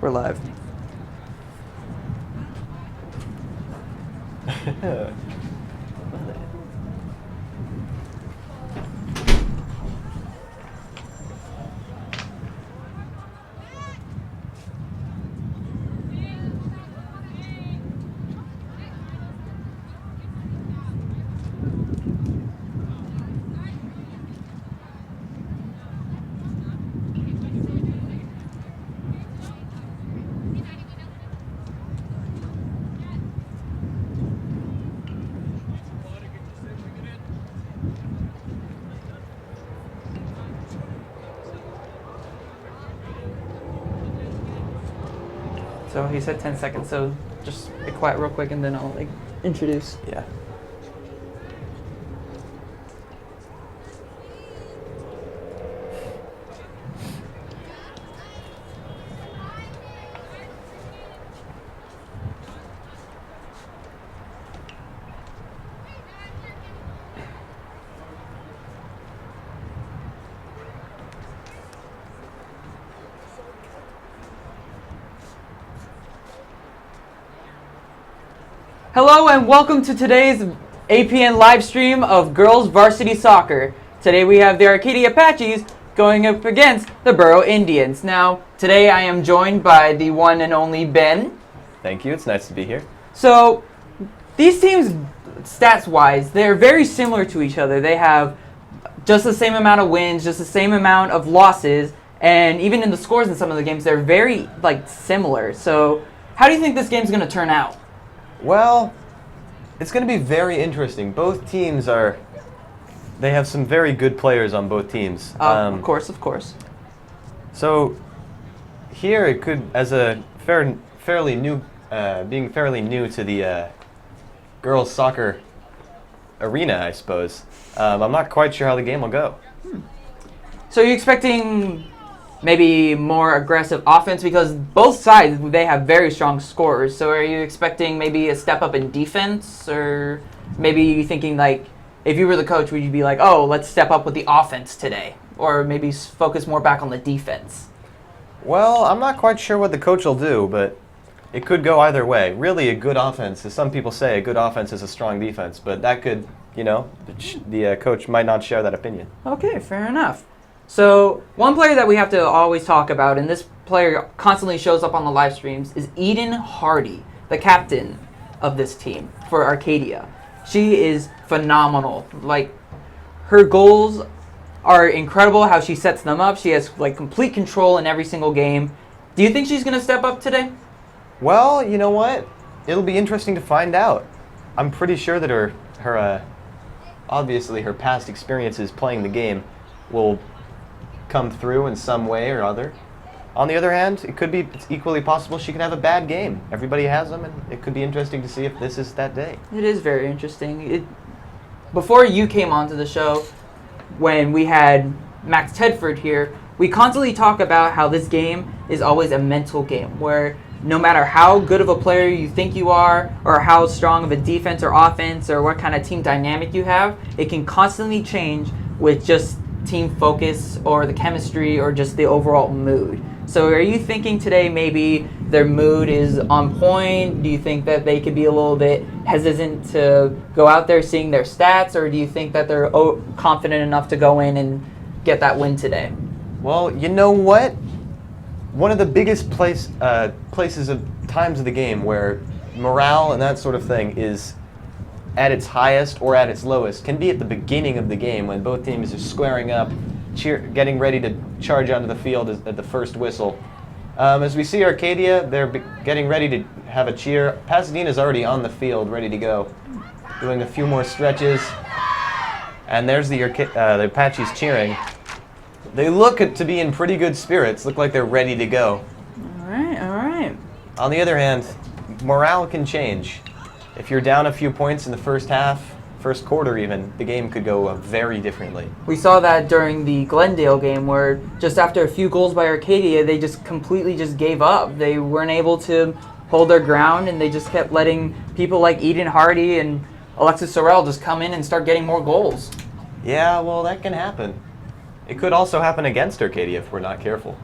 we're live. So he said 10 seconds, so just be quiet real quick and then I'll introduce. Yeah. Hello and welcome to today's APN live stream of girls varsity soccer. Today we have the Arcadia Apaches going up against the Borough Indians. Now, today I am joined by the one and only Ben. Thank you. It's nice to be here. So, these teams, stats-wise, they're very similar to each other. They have just the same amount of wins, just the same amount of losses, and even in the scores in some of the games, they're very, similar. So, how do you think this game's going to turn out? Well, it's going to be very interesting. Both teams they have some very good players on both teams. Of course. So here it could, as a fairly new, being fairly new to the girls soccer arena, I suppose. I'm not quite sure how the game will go. So you're expecting maybe more aggressive offense because both sides, they have very strong scorers. So are you expecting maybe a step up in defense, or maybe you thinking if you were the coach, would you be like, oh, let's step up with the offense today, or maybe focus more back on the defense? Well, I'm not quite sure what the coach will do, but it could go either way. Really, a good offense, as some people say, a good offense is a strong defense, but that could, the coach might not share that opinion. Okay, fair enough. So one player that we have to always talk about, and this player constantly shows up on the live streams, is Eden Hardy, the captain of this team for Arcadia. She is phenomenal. Her goals are incredible, how she sets them up. She has complete control in every single game. Do you think she's going to step up today? Well, you know what? It'll be interesting to find out. I'm pretty sure that her obviously her past experiences playing the game will come through in some way or other. On the other hand, it's equally possible she could have a bad game. Everybody has them, and it could be interesting to see if this is that day. It is very interesting. Before you came onto the show, when we had Max Tedford here, we constantly talk about how this game is always a mental game, where no matter how good of a player you think you are, or how strong of a defense or offense, or what kind of team dynamic you have, it can constantly change with just team focus or the chemistry or just the overall mood. So are you thinking today maybe their mood is on point? Do you think that they could be a little bit hesitant to go out there seeing their stats, or do you think that they're confident enough to go in and get that win today? Well, you know what? One of the biggest places of times of the game where morale and that sort of thing is at its highest or at its lowest can be at the beginning of the game when both teams are squaring up, getting ready to charge onto the field at the first whistle. As we see Arcadia, they're getting ready to have a cheer. Pasadena's already on the field, ready to go, doing a few more stretches. And there's the Apaches cheering. They look to be in pretty good spirits, look like they're ready to go. All right. On the other hand, morale can change. If you're down a few points in the first half, first quarter even, the game could go very differently. We saw that during the Glendale game where just after a few goals by Arcadia, they just completely gave up. They weren't able to hold their ground, and they just kept letting people like Eden Hardy and Alexis Sorrell just come in and start getting more goals. Yeah, well, that can happen. It could also happen against Arcadia if we're not careful.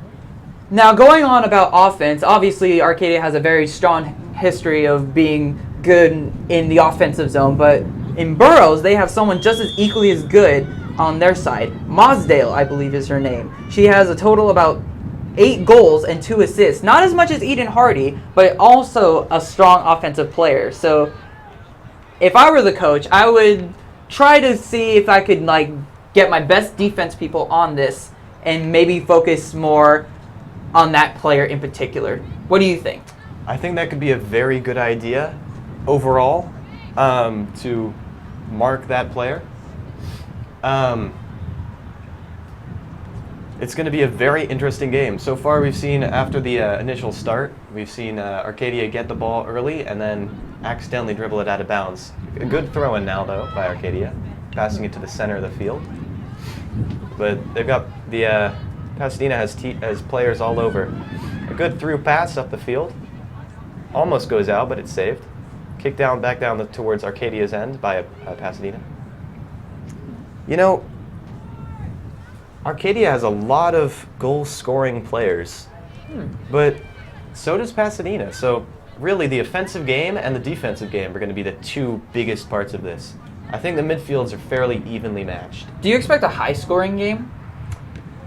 Now, going on about offense, obviously Arcadia has a very strong history of being good in the offensive zone, but in Burroughs, they have someone just as equally as good on their side. Mosdale, I believe is her name. She has a total about 8 goals and 2 assists. Not as much as Eden Hardy, but also a strong offensive player. So if I were the coach, I would try to see if I could get my best defense people on this and maybe focus more on that player in particular. What do you think? I think that could be a very good idea overall, to mark that player. It's going to be a very interesting game. So far, we've seen, after the initial start, we've seen Arcadia get the ball early and then accidentally dribble it out of bounds. A good throw-in now, though, by Arcadia, passing it to the center of the field. But they've got the Pasadena has players all over. A good through pass up the field. Almost goes out, but it's saved. Kicked down, back down towards Arcadia's end by Pasadena. You know, Arcadia has a lot of goal-scoring players, but so does Pasadena. So really, the offensive game and the defensive game are going to be the 2 biggest parts of this. I think the midfields are fairly evenly matched. Do you expect a high-scoring game?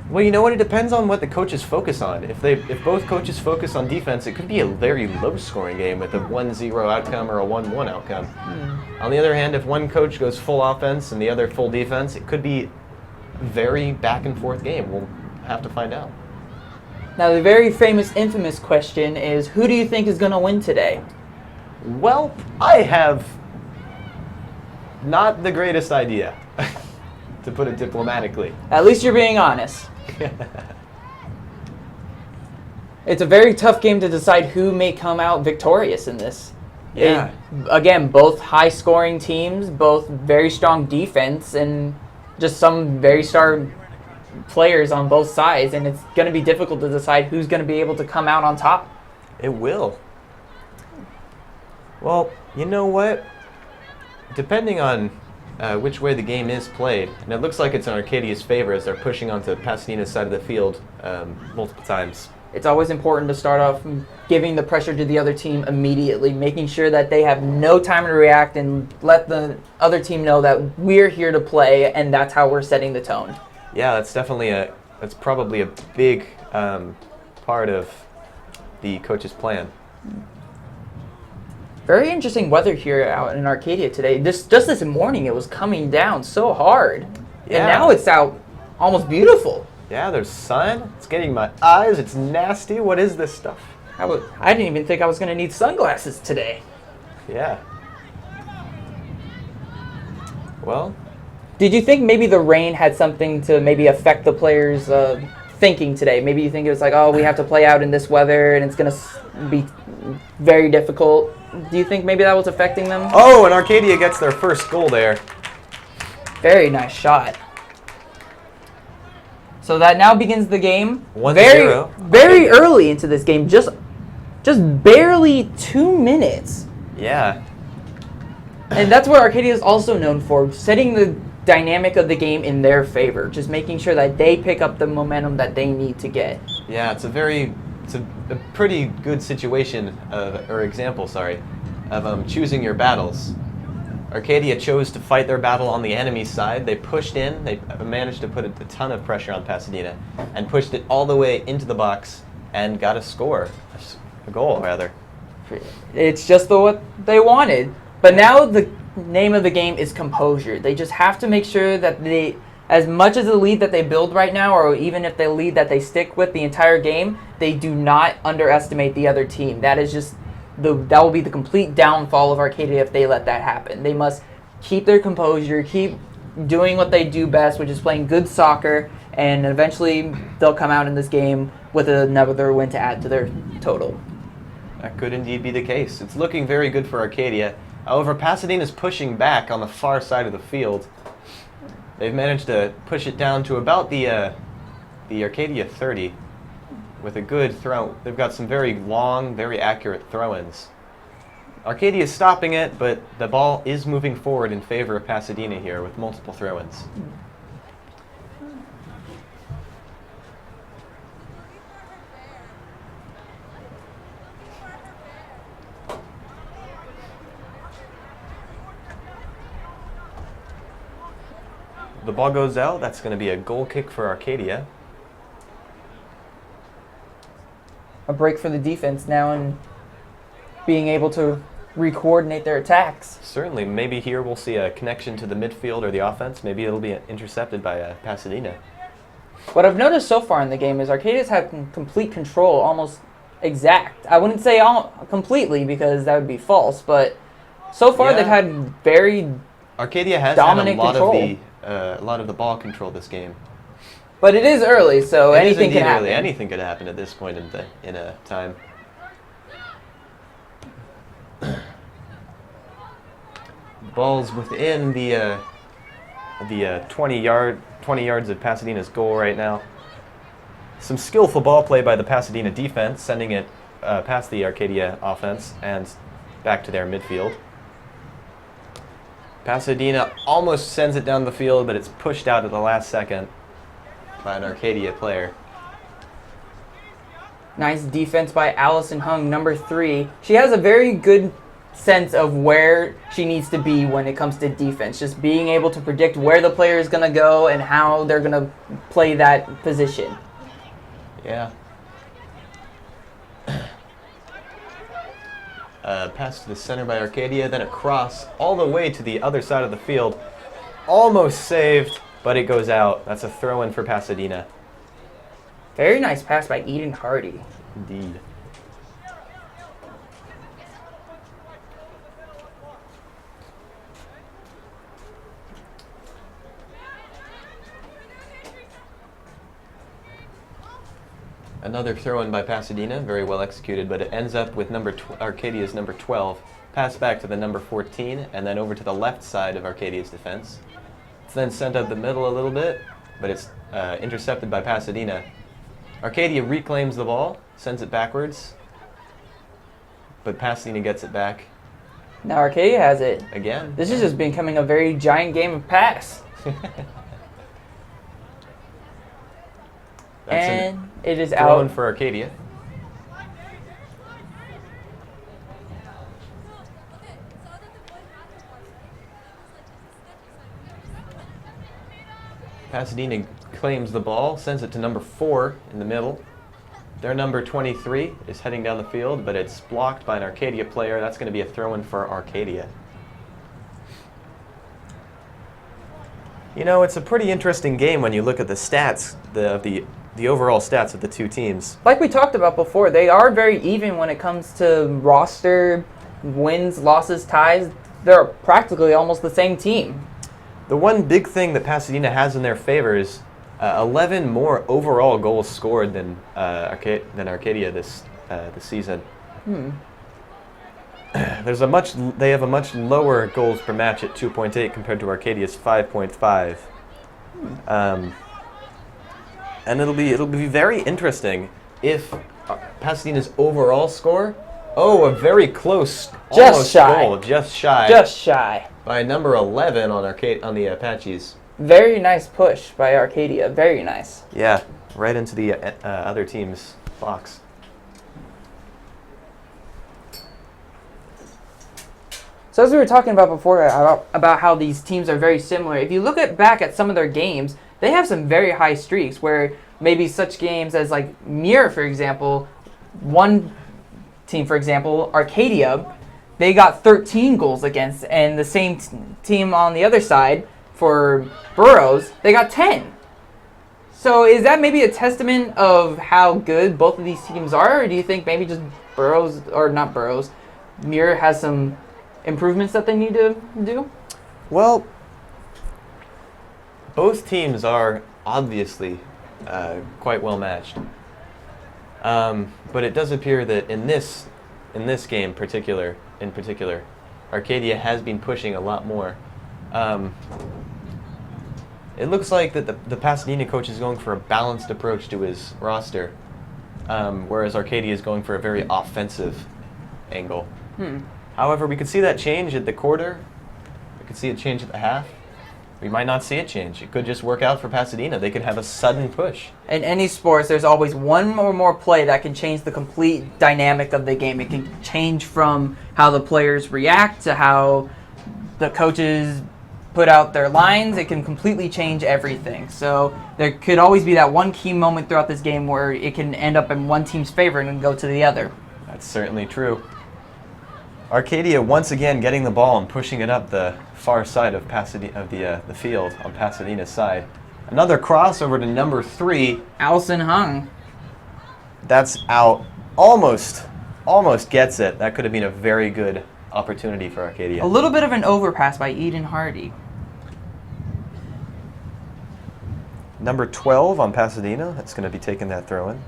Well, you know what? It depends on what the coaches focus on. If both coaches focus on defense, it could be a very low-scoring game with a 1-0 outcome or a 1-1 outcome. On the other hand, if one coach goes full offense and the other full defense, it could be a very back-and-forth game. We'll have to find out. Now, the very famous, infamous question is, who do you think is going to win today? Well, I have not the greatest idea, to put it diplomatically. At least you're being honest. It's a very tough game to decide who may come out victorious in this. Yeah. Again, both high-scoring teams, both very strong defense, and just some very star players on both sides, and it's going to be difficult to decide who's going to be able to come out on top. It will. Well, you know what? Depending on which way the game is played, and it looks like it's in Arcadia's favor as they're pushing onto Pasadena's side of the field multiple times. It's always important to start off giving the pressure to the other team immediately, making sure that they have no time to react and let the other team know that we're here to play, and that's how we're setting the tone. Yeah, that's probably a big part of the coach's plan. Very interesting weather here out in Arcadia today. Just this morning, it was coming down so hard, Yeah. and now it's out almost beautiful. Yeah, there's sun. It's getting my eyes. It's nasty. What is this stuff? I didn't even think I was going to need sunglasses today. Yeah. Well, Did you think maybe the rain had something to maybe affect the players' thinking today? Maybe you think it was like, oh, we have to play out in this weather and it's going to be very difficult. Do you think maybe that was affecting them? oh, and Arcadia gets their first goal there. Very nice shot. So that now begins the game. 1-0. Very early into this game, just barely 2 minutes. Yeah. And that's what Arcadia is also known for, setting the dynamic of the game in their favor, just making sure that they pick up the momentum that they need to get. Yeah, it's a pretty good situation, or example, sorry, of choosing your battles. Arcadia chose to fight their battle on the enemy's side. They pushed in. They managed to put a ton of pressure on Pasadena and pushed it all the way into the box and got a goal, rather. It's just what they wanted. But now the name of the game is composure. They just have to make sure that they, as much as the lead that they build right now, or even if the lead that they stick with the entire game, they do not underestimate the other team. That is just that will be the complete downfall of Arcadia if they let that happen. They must keep their composure, keep doing what they do best, which is playing good soccer, and eventually they'll come out in this game with another win to add to their total. That could indeed be the case. It's looking very good for Arcadia. However, Pasadena's pushing back on the far side of the field. They've managed to push it down to about the Arcadia 30 with a good throw. They've got some very long, very accurate throw-ins. Arcadia is stopping it, but the ball is moving forward in favor of Pasadena here with multiple throw-ins. the ball goes out. That's going to be a goal kick for Arcadia. A break for the defense now and being able to re-coordinate their attacks. Certainly. Maybe here we'll see a connection to the midfield or the offense. Maybe it'll be intercepted by Pasadena. What I've noticed so far in the game is Arcadia's had complete control, almost exact. I wouldn't say completely because that would be false, but so far they've had very Arcadia has dominant had control. a lot of the ball control this game. But it is early, so It anything is can indeed happen. early. Anything could happen at this point in a time. Ball's within the 20 yards of Pasadena's goal right now. Some skillful ball play by the Pasadena defense, sending it past the Arcadia offense and back to their midfield. Pasadena almost sends it down the field, but it's pushed out at the last second by an Arcadia player. Nice defense by Allison Hung, number 3. She has a very good sense of where she needs to be when it comes to defense. Just being able to predict where the player is going to go and how they're going to play that position. Yeah. Pass to the center by Arcadia, then across all the way to the other side of the field. Almost saved, but it goes out. That's a throw-in for Pasadena. Very nice pass by Eden Hardy. Indeed. Another throw-in by Pasadena, very well executed, but it ends up with Arcadia's number 12. Pass back to the number 14, and then over to the left side of Arcadia's defense. It's then sent up the middle a little bit, but it's intercepted by Pasadena. Arcadia reclaims the ball, sends it backwards, but Pasadena gets it back. Now Arcadia has it. Again. This is just becoming a very giant game of pass. And it is throw-in out for Arcadia. Pasadena claims the ball, sends it to number 4 in the middle. Their number 23 is heading down the field, but it's blocked by an Arcadia player. That's going to be a throw-in for Arcadia. You know, it's a pretty interesting game when you look at the stats, the overall stats of the two teams. like we talked about before, they are very even when it comes to roster wins, losses, ties. They're practically almost the same team. The one big thing that Pasadena has in their favor is 11 more overall goals scored than Arcadia this season. They have a much lower goals per match at 2.8 compared to Arcadia's 5.5. And it'll be very interesting if Pasadena's overall score, a very close, almost goal, just shy, by number 11 on the Apaches. Very nice push by Arcadia. Very nice. Yeah, right into the other team's box. So as we were talking about before about how these teams are very similar, if you look back at some of their games, they have some very high streaks where maybe such games as like Muir, for example, one team, for example, Arcadia, they got 13 goals against, and the same team on the other side for Burroughs, they got 10. So is that maybe a testament of how good both of these teams are, or do you think maybe just Muir has some improvements that they need to do? Well, both teams are obviously quite well matched, but it does appear that in this game in particular, Arcadia has been pushing a lot more. It looks like that the Pasadena coach is going for a balanced approach to his roster, whereas Arcadia is going for a very offensive angle. However, we could see that change at the quarter. We could see it change at the half. We might not see it change. It could just work out for Pasadena. They could have a sudden push. In any sports, there's always one or more play that can change the complete dynamic of the game. It can change from how the players react to how the coaches put out their lines, it can completely change everything. So there could always be that one key moment throughout this game where it can end up in one team's favor and go to the other. That's certainly true. Arcadia once again getting the ball and pushing it up the far side of the field on Pasadena's side. Another cross over to number 3. Allison Hung. That's out. Almost gets it. That could have been a very good opportunity for Arcadia. A little bit of an overpass by Eden Hardy. Number 12 on Pasadena. That's going to be taking that throw-in.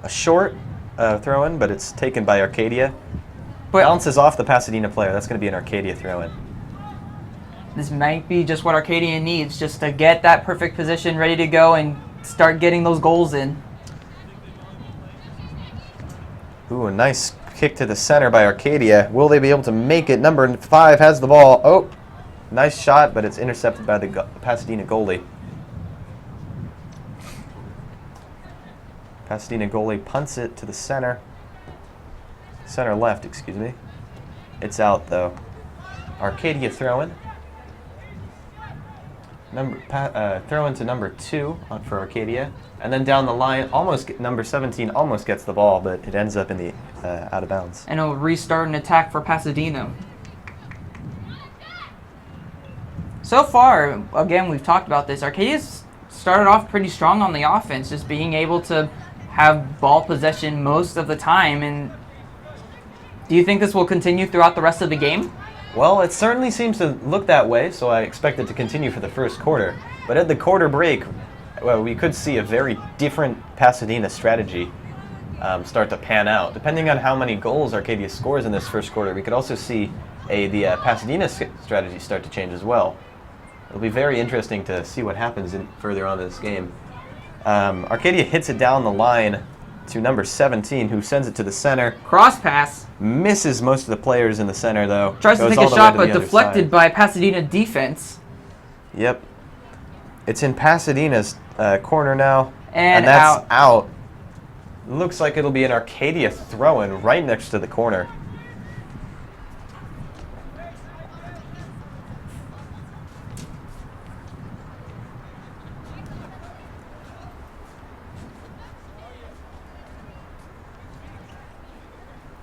A short throw-in, but it's taken by Arcadia. Bounces off the Pasadena player. That's going to be an Arcadia throw-in. This might be just what Arcadia needs, just to get that perfect position ready to go and start getting those goals in. Ooh, a nice kick to the center by Arcadia. Will they be able to make it? Number 5 has the ball. Oh, nice shot, but it's intercepted by the Pasadena goalie. Pasadena goalie punts it to the center. Center left, excuse me. It's out, though. Arcadia throw-in. Throw-in to number 2 for Arcadia. And then down the line, number 17 almost gets the ball, but it ends up in the out of bounds. And it'll restart an attack for Pasadena. So far, again, we've talked about this. Arcadia's started off pretty strong on the offense, just being able to have ball possession most of the time. And do you think this will continue throughout the rest of the game? Well, it certainly seems to look that way, so I expect it to continue for the first quarter. But at the quarter break, well, we could see a very different Pasadena strategy start to pan out. Depending on how many goals Arcadia scores in this first quarter, we could also see the Pasadena strategy start to change as well. It'll be very interesting to see what happens further on in this game. Arcadia hits it down the line to number 17, who sends it to the center. Cross pass. Misses most of the players in the center, though. Tries to take a shot, but deflected by Pasadena defense. Yep. It's in Pasadena's corner now. And that's out. Looks like it'll be an Arcadia throw-in right next to the corner.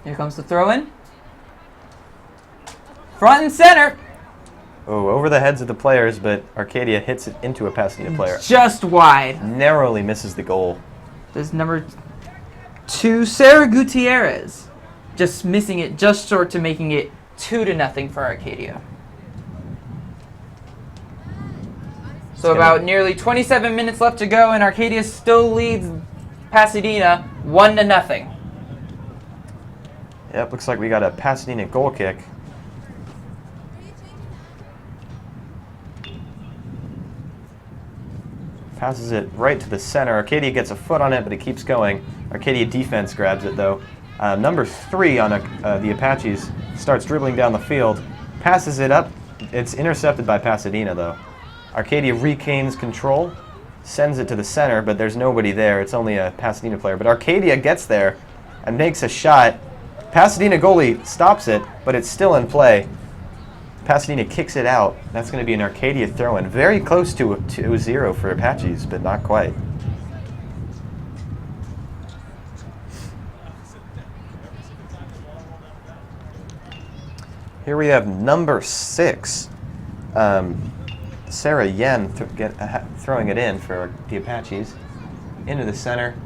Here comes the throw-in. Front and center. Oh, over the heads of the players, but Arcadia hits it into a Pasadena player. Just wide. Narrowly misses the goal. There's number 2, Sarah Gutierrez. Just missing it just short to making it 2-0 for Arcadia. So about nearly 27 minutes left to go, and Arcadia still leads Pasadena 1-0. Yep, looks like we got a Pasadena goal kick. Passes it right to the center. Arcadia gets a foot on it, but it keeps going. Arcadia defense grabs it, though. Number 3 on the Apaches starts dribbling down the field. Passes it up. It's intercepted by Pasadena, though. Arcadia regains control. Sends it to the center, but there's nobody there. It's only a Pasadena player. But Arcadia gets there and makes a shot. Pasadena goalie stops it, but it's still in play. Pasadena kicks it out. That's going to be an Arcadia throw-in. Very close to 2-0 for Apaches, but not quite. Here we have number 6, Sarah Yen throwing it in for the Apaches. Into the center.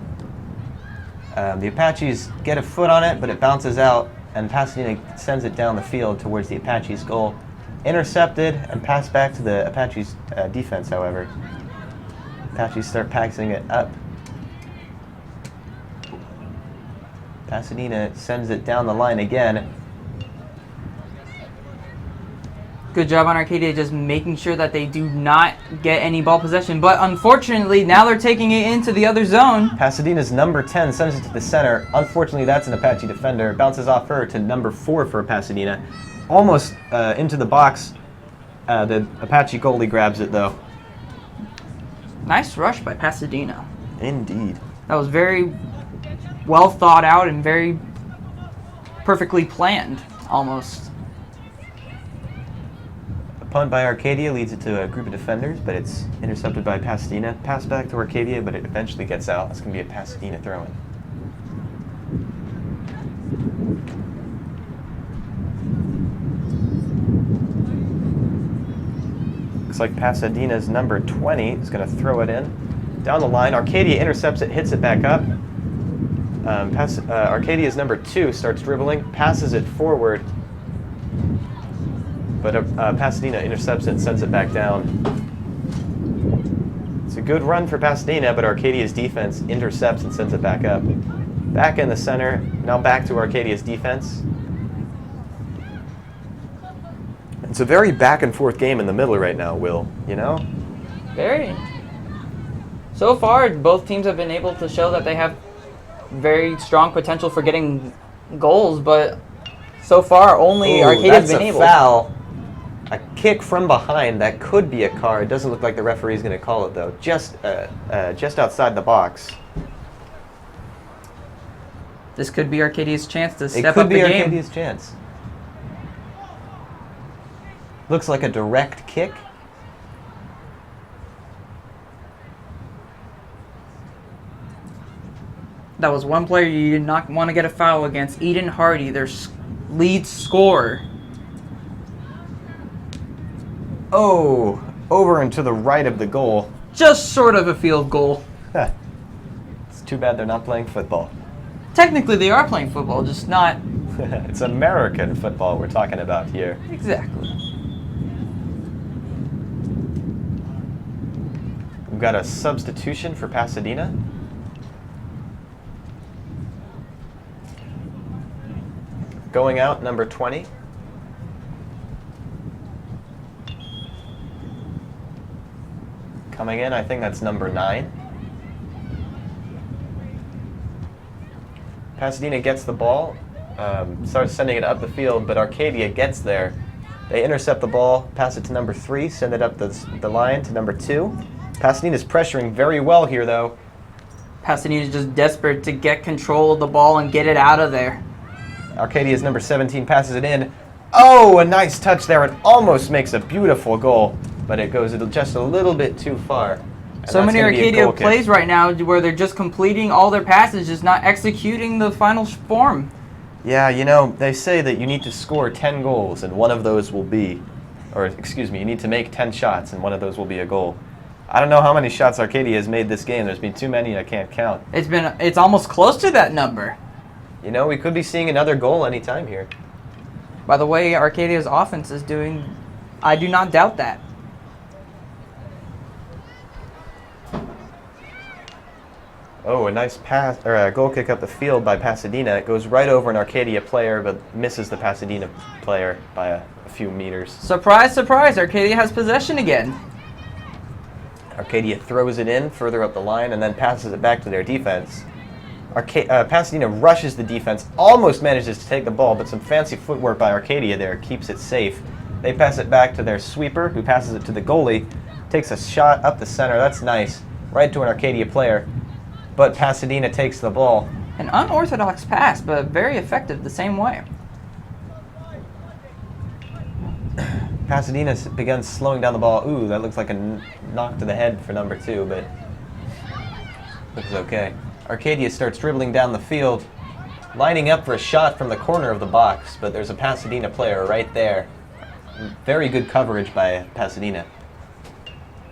The Apaches get a foot on it, but it bounces out, and Pasadena sends it down the field towards the Apaches' goal. Intercepted and passed back to the Apaches' defense, however. Apaches start passing it up. Pasadena sends it down the line again. Good job on Arcadia just making sure that they do not get any ball possession. But unfortunately, now they're taking it into the other zone. Pasadena's number 10 sends it to the center. Unfortunately, that's an Apache defender. Bounces off her to number 4 for Pasadena. Almost into the box. The Apache goalie grabs it, though. Nice rush by Pasadena. Indeed. That was very well thought out and very perfectly planned, almost. punt by Arcadia leads it to a group of defenders, but it's intercepted by Pasadena. Pass back to Arcadia, but it eventually gets out. It's going to be a Pasadena throw-in. Looks like Pasadena's number 20 is going to throw it in. Down the line, Arcadia intercepts it, hits it back up. Arcadia's number 2 starts dribbling, passes it forward, but Pasadena intercepts it and sends it back down. It's a good run for Pasadena, but Arcadia's defense intercepts and sends it back up. Back in the center, now back to Arcadia's defense. It's a very back and forth game in the middle right now, Will, you know? Very. So far, both teams have been able to show that they have very strong potential for getting goals, but so far only Arcadia's been able. That's a foul. A kick from behind, that could be a card. It doesn't look like the referee's going to call it, though. Just outside the box. This could be Arcadia's chance to step up the game. It could be Arcadia's chance. Looks like a direct kick. That was one player you did not want to get a foul against. Eden Hardy, their lead scorer. Oh, over and to the right of the goal. Just sort of a field goal. It's too bad they're not playing football. Technically, they are playing football, just not... It's American football we're talking about here. Exactly. We've got a substitution for Pasadena. Going out, number 20. Coming in, I think that's number 9. Pasadena gets the ball, starts sending it up the field, but Arcadia gets there. They intercept the ball, pass it to number 3, send it up the line to number 2. Pasadena's pressuring very well here, though. Pasadena's just desperate to get control of the ball and get it out of there. Arcadia's number 17 passes it in. Oh, a nice touch there. It almost makes a beautiful goal, but it goes just a little bit too far. So many Arcadia plays right now where they're just completing all their passes, just not executing the final form. Yeah, you know, they say that you need to score 10 goals, and one of those will be, or excuse me, you need to make 10 shots, and one of those will be a goal. I don't know how many shots Arcadia has made this game. There's been too many, I can't count. It's almost close to that number. You know, we could be seeing another goal anytime here. By the way Arcadia's offense is doing, I do not doubt that. Oh, a nice pass, or a goal kick up the field by Pasadena. It goes right over an Arcadia player, but misses the Pasadena player by a few meters. Surprise, surprise, Arcadia has possession again. Arcadia throws it in further up the line and then passes it back to their defense. Pasadena rushes the defense, almost manages to take the ball, but some fancy footwork by Arcadia there keeps it safe. They pass it back to their sweeper, who passes it to the goalie, takes a shot up the center. That's nice, right to an Arcadia player. But Pasadena takes the ball. An unorthodox pass, but very effective the same way. Pasadena begins slowing down the ball. Ooh, that looks like a knock to the head for number 2, but looks okay. Arcadia starts dribbling down the field, lining up for a shot from the corner of the box, but there's a Pasadena player right there. Very good coverage by Pasadena.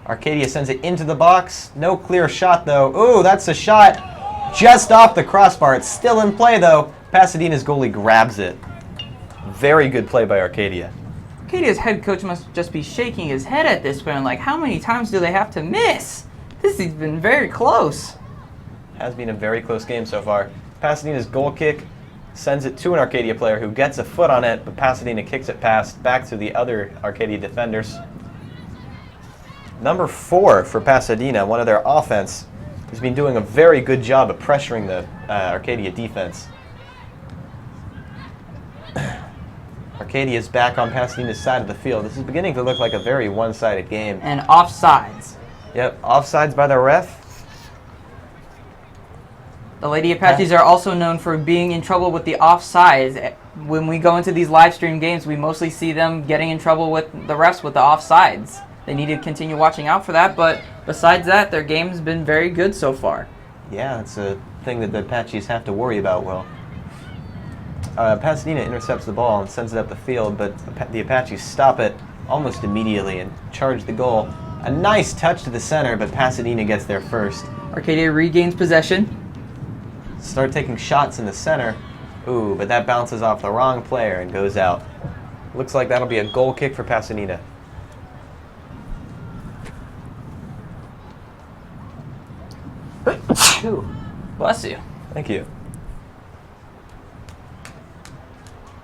Arcadia sends it into the box. No clear shot, though. Ooh, that's a shot just off the crossbar. It's still in play, though. Pasadena's goalie grabs it. Very good play by Arcadia. Arcadia's head coach must just be shaking his head at this point. Like, how many times do they have to miss? This has been very close. Has been a very close game so far. Pasadena's goal kick sends it to an Arcadia player who gets a foot on it, but Pasadena kicks it past back to the other Arcadia defenders. Number 4 for Pasadena, one of their offense, has been doing a very good job of pressuring the Arcadia defense. Arcadia is back on Pasadena's side of the field. This is beginning to look like a very one-sided game. And offsides. Yep, offsides by the ref. The Lady Apaches are also known for being in trouble with the offsides when we go into these live stream games, we mostly see them getting in trouble with the refs with the offsides. They need to continue watching out for that, but besides that, their game's been very good so far. Yeah, it's a thing that the Apaches have to worry about, Will. Pasadena intercepts the ball and sends it up the field, but the Apaches stop it almost immediately and charge the goal. A nice touch to the center, but Pasadena gets there first. Arcadia regains possession. Start taking shots in the center. Ooh, but that bounces off the wrong player and goes out. Looks like that'll be a goal kick for Pasadena. Ooh, bless you. Thank you.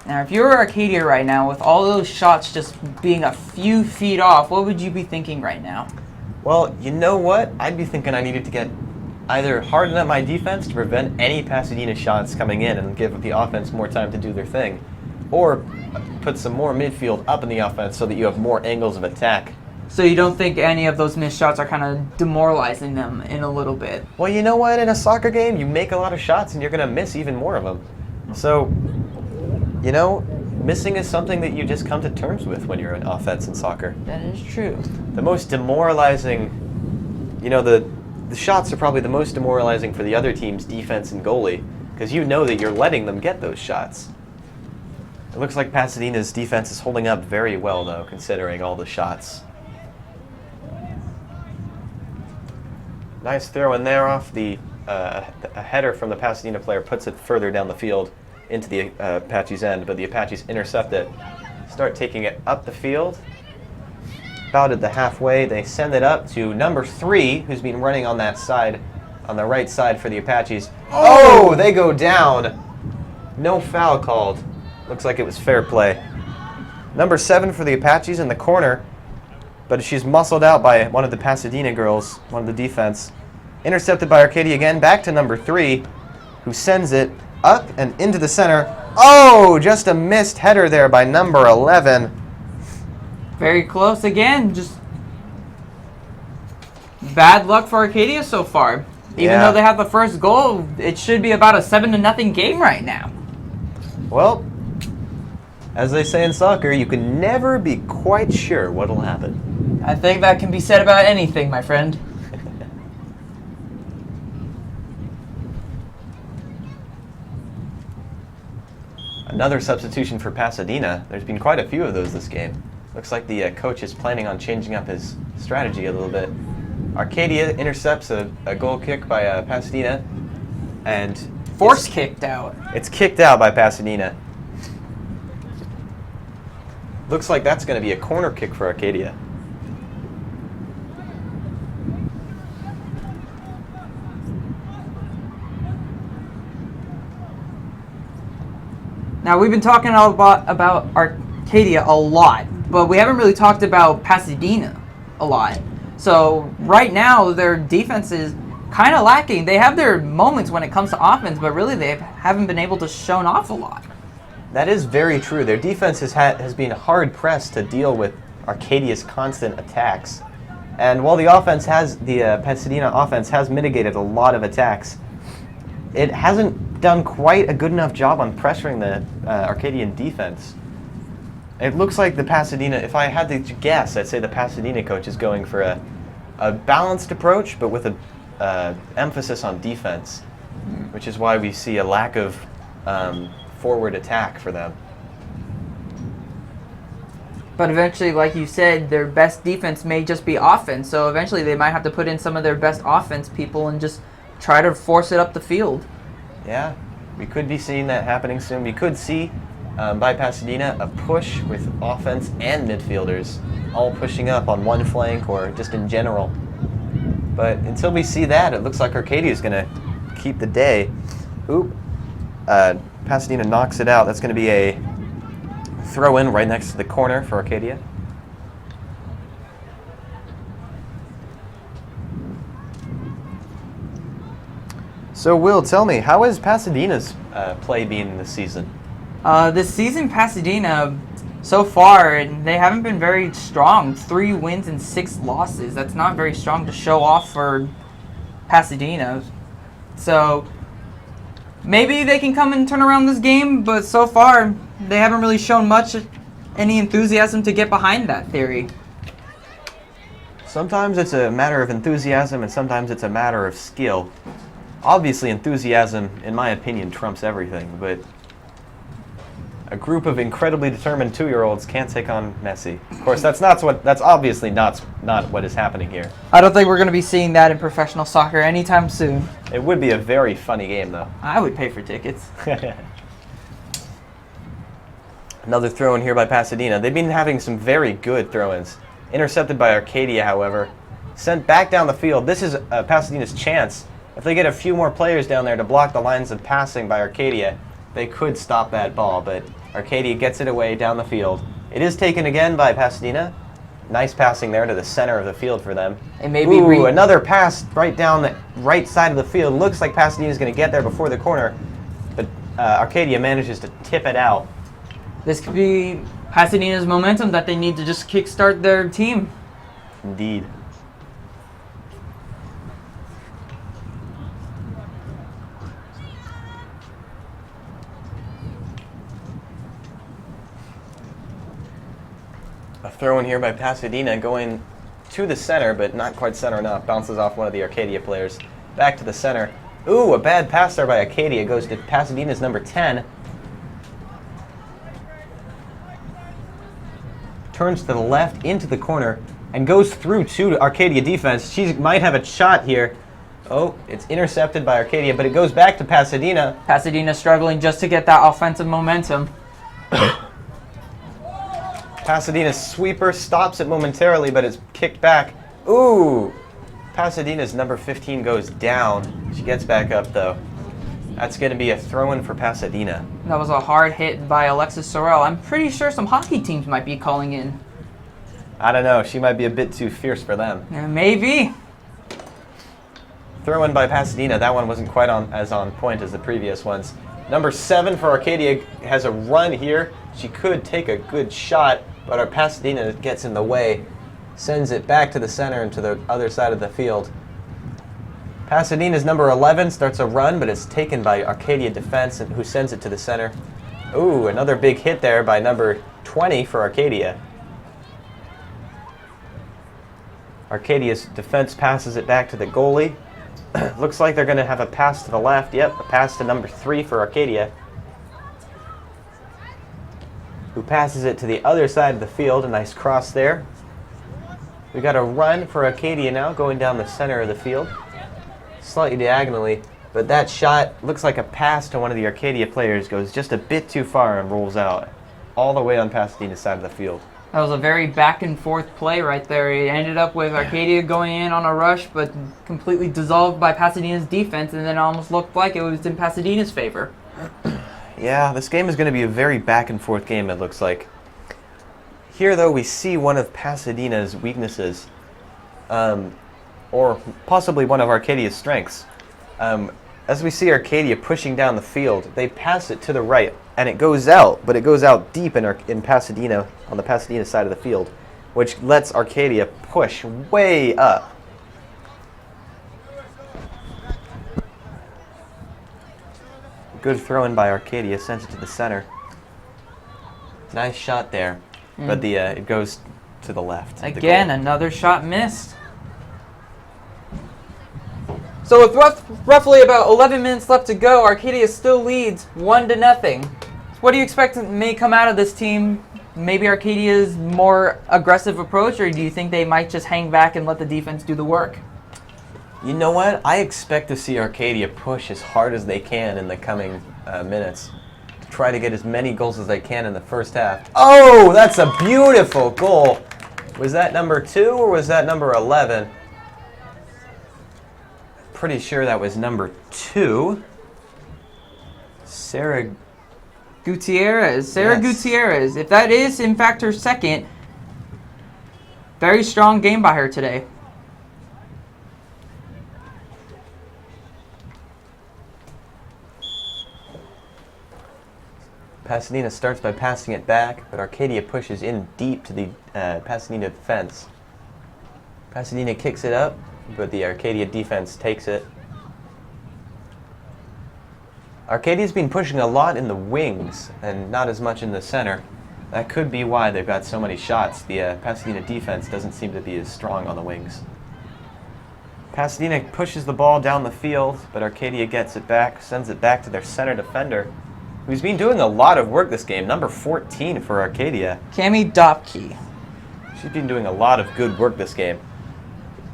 Now, if you were Arcadia right now, with all those shots just being a few feet off, what would you be thinking right now? Well, you know what? I'd be thinking I needed to get either harden up my defense to prevent any Pasadena shots coming in and give the offense more time to do their thing, or put some more midfield up in the offense so that you have more angles of attack. So you don't think any of those missed shots are kind of demoralizing them in a little bit? Well, you know what? In a soccer game, you make a lot of shots and you're going to miss even more of them. So, you know, missing is something that you just come to terms with when you're in offense in soccer. That is true. The most demoralizing, you know, the shots are probably the most demoralizing for the other team's defense and goalie, because you know that you're letting them get those shots. It looks like Pasadena's defense is holding up very well, though, considering all the shots. Nice throw in there off a header from the Pasadena player puts it further down the field into the Apaches' end, but the Apaches intercept it, start taking it up the field. About at the halfway, they send it up to number 3, who's been running on that side, on the right side for the Apaches. Oh, they go down. No foul called. Looks like it was fair play. Number 7 for the Apaches in the corner, but she's muscled out by one of the Pasadena girls, one of the defense. Intercepted by Arcadia again, back to number 3, who sends it up and into the center. Oh, just a missed header there by number 11. Very close again. Just bad luck for Arcadia so far. Even though they have the first goal, it should be about a 7-0 game right now. Well, as they say in soccer, you can never be quite sure what'll happen. I think that can be said about anything, my friend. Another substitution for Pasadena. There's been quite a few of those this game. Looks like the coach is planning on changing up his strategy a little bit. Arcadia intercepts a goal kick by Pasadena, and Kicked out. It's kicked out by Pasadena. Looks like that's going to be a corner kick for Arcadia. Now, we've been talking about Arcadia a lot, but we haven't really talked about Pasadena a lot. So right now, their defense is kind of lacking. They have their moments when it comes to offense, but really they haven't been able to show off a lot. That is very true. Their defense has been hard pressed to deal with Arcadia's constant attacks. And while the Pasadena offense has mitigated a lot of attacks, it hasn't done quite a good enough job on pressuring the Arcadian defense. It looks like the Pasadena, if I had to guess, I'd say the Pasadena coach is going for a balanced approach, but with a emphasis on defense, which is why we see a lack of forward attack for them. But eventually, like you said, their best defense may just be offense, so eventually they might have to put in some of their best offense people and just try to force it up the field. Yeah, we could be seeing that happening soon. We could see, by Pasadena, a push with offense and midfielders all pushing up on one flank or just in general. But until we see that, it looks like Arcadia is going to keep the day. Oop. Pasadena knocks it out. That's going to be a throw-in right next to the corner for Arcadia. So, Will, tell me, how has Pasadena's play been this season? This season, Pasadena, so far, they haven't been very strong. 3 wins and 6 losses. That's not very strong to show off for Pasadena. So, maybe they can come and turn around this game, but so far they haven't really shown any enthusiasm to get behind that theory. Sometimes it's a matter of enthusiasm and sometimes it's a matter of skill. Obviously enthusiasm, in my opinion, trumps everything, but a group of incredibly determined 2-year-olds can't take on Messi. Of course, that's obviously not what is happening here. I don't think we're going to be seeing that in professional soccer anytime soon. It would be a very funny game, though. I would pay for tickets. Another throw-in here by Pasadena. They've been having some very good throw-ins. Intercepted by Arcadia, however. Sent back down the field. This is Pasadena's chance. If they get a few more players down there to block the lines of passing by Arcadia, they could stop that ball, but Arcadia gets it away down the field. It is taken again by Pasadena. Nice passing there to the center of the field for them. And maybe another pass right down the right side of the field. Looks like Pasadena's going to get there before the corner, but Arcadia manages to tip it out. This could be Pasadena's momentum that they need to just kickstart their team. Indeed. A throw in here by Pasadena going to the center, but not quite center enough. Bounces off one of the Arcadia players. Back to the center. Ooh, a bad pass there by Arcadia. Goes to Pasadena's number 10. Turns to the left into the corner and goes through to Arcadia defense. She might have a shot here. Oh, it's intercepted by Arcadia, but it goes back to Pasadena. Pasadena struggling just to get that offensive momentum. Pasadena's sweeper stops it momentarily, but it's kicked back. Ooh! Pasadena's number 15 goes down. She gets back up, though. That's going to be a throw-in for Pasadena. That was a hard hit by Alexis Sorrell. I'm pretty sure some hockey teams might be calling in. I don't know. She might be a bit too fierce for them. Yeah, maybe. Throw-in by Pasadena. That one wasn't quite as on point as the previous ones. Number 7 for Arcadia has a run here. She could take a good shot, but our Pasadena gets in the way, sends it back to the center and to the other side of the field. Pasadena's number 11 starts a run, but it's taken by Arcadia defense, who sends it to the center. Ooh, another big hit there by number 20 for Arcadia. Arcadia's defense passes it back to the goalie. Looks like they're going to have a pass to the left. Yep, a pass to number 3 for Arcadia, who passes it to the other side of the field. A nice cross there. We got a run for Arcadia now, going down the center of the field, slightly diagonally, but that shot looks like a pass to one of the Arcadia players, goes just a bit too far and rolls out all the way on Pasadena's side of the field. That was a very back and forth play right there. It ended up with Arcadia going in on a rush, but completely dissolved by Pasadena's defense, and then it almost looked like it was in Pasadena's favor. Yeah, this game is going to be a very back and forth game, it looks like. Here, though, we see one of Pasadena's weaknesses, or possibly one of Arcadia's strengths. As we see Arcadia pushing down the field, they pass it to the right, and it goes out, but it goes out deep in Pasadena, on the Pasadena side of the field, which lets Arcadia push way up. Good throw-in by Arcadia, sends it to the center. Nice shot there, but it goes to the left. Again, another shot missed. So with roughly about 11 minutes left to go, Arcadia still leads 1-0. What do you expect may come out of this team? Maybe Arcadia's more aggressive approach, or do you think they might just hang back and let the defense do the work? You know what? I expect to see Arcadia push as hard as they can in the coming minutes. Try to get as many goals as they can in the first half. Oh, that's a beautiful goal. Was that number 2 or was that number 11? Pretty sure that was number 2. Sarah Gutierrez. Yes. Gutierrez. If that is, in fact, her second, very strong game by her today. Pasadena starts by passing it back, but Arcadia pushes in deep to the Pasadena defense. Pasadena kicks it up, but the Arcadia defense takes it. Arcadia's been pushing a lot in the wings and not as much in the center. That could be why they've got so many shots. The Pasadena defense doesn't seem to be as strong on the wings. Pasadena pushes the ball down the field, but Arcadia gets it back, sends it back to their center defender, who's been doing a lot of work this game. Number 14 for Arcadia. Cami Dopke. She's been doing a lot of good work this game.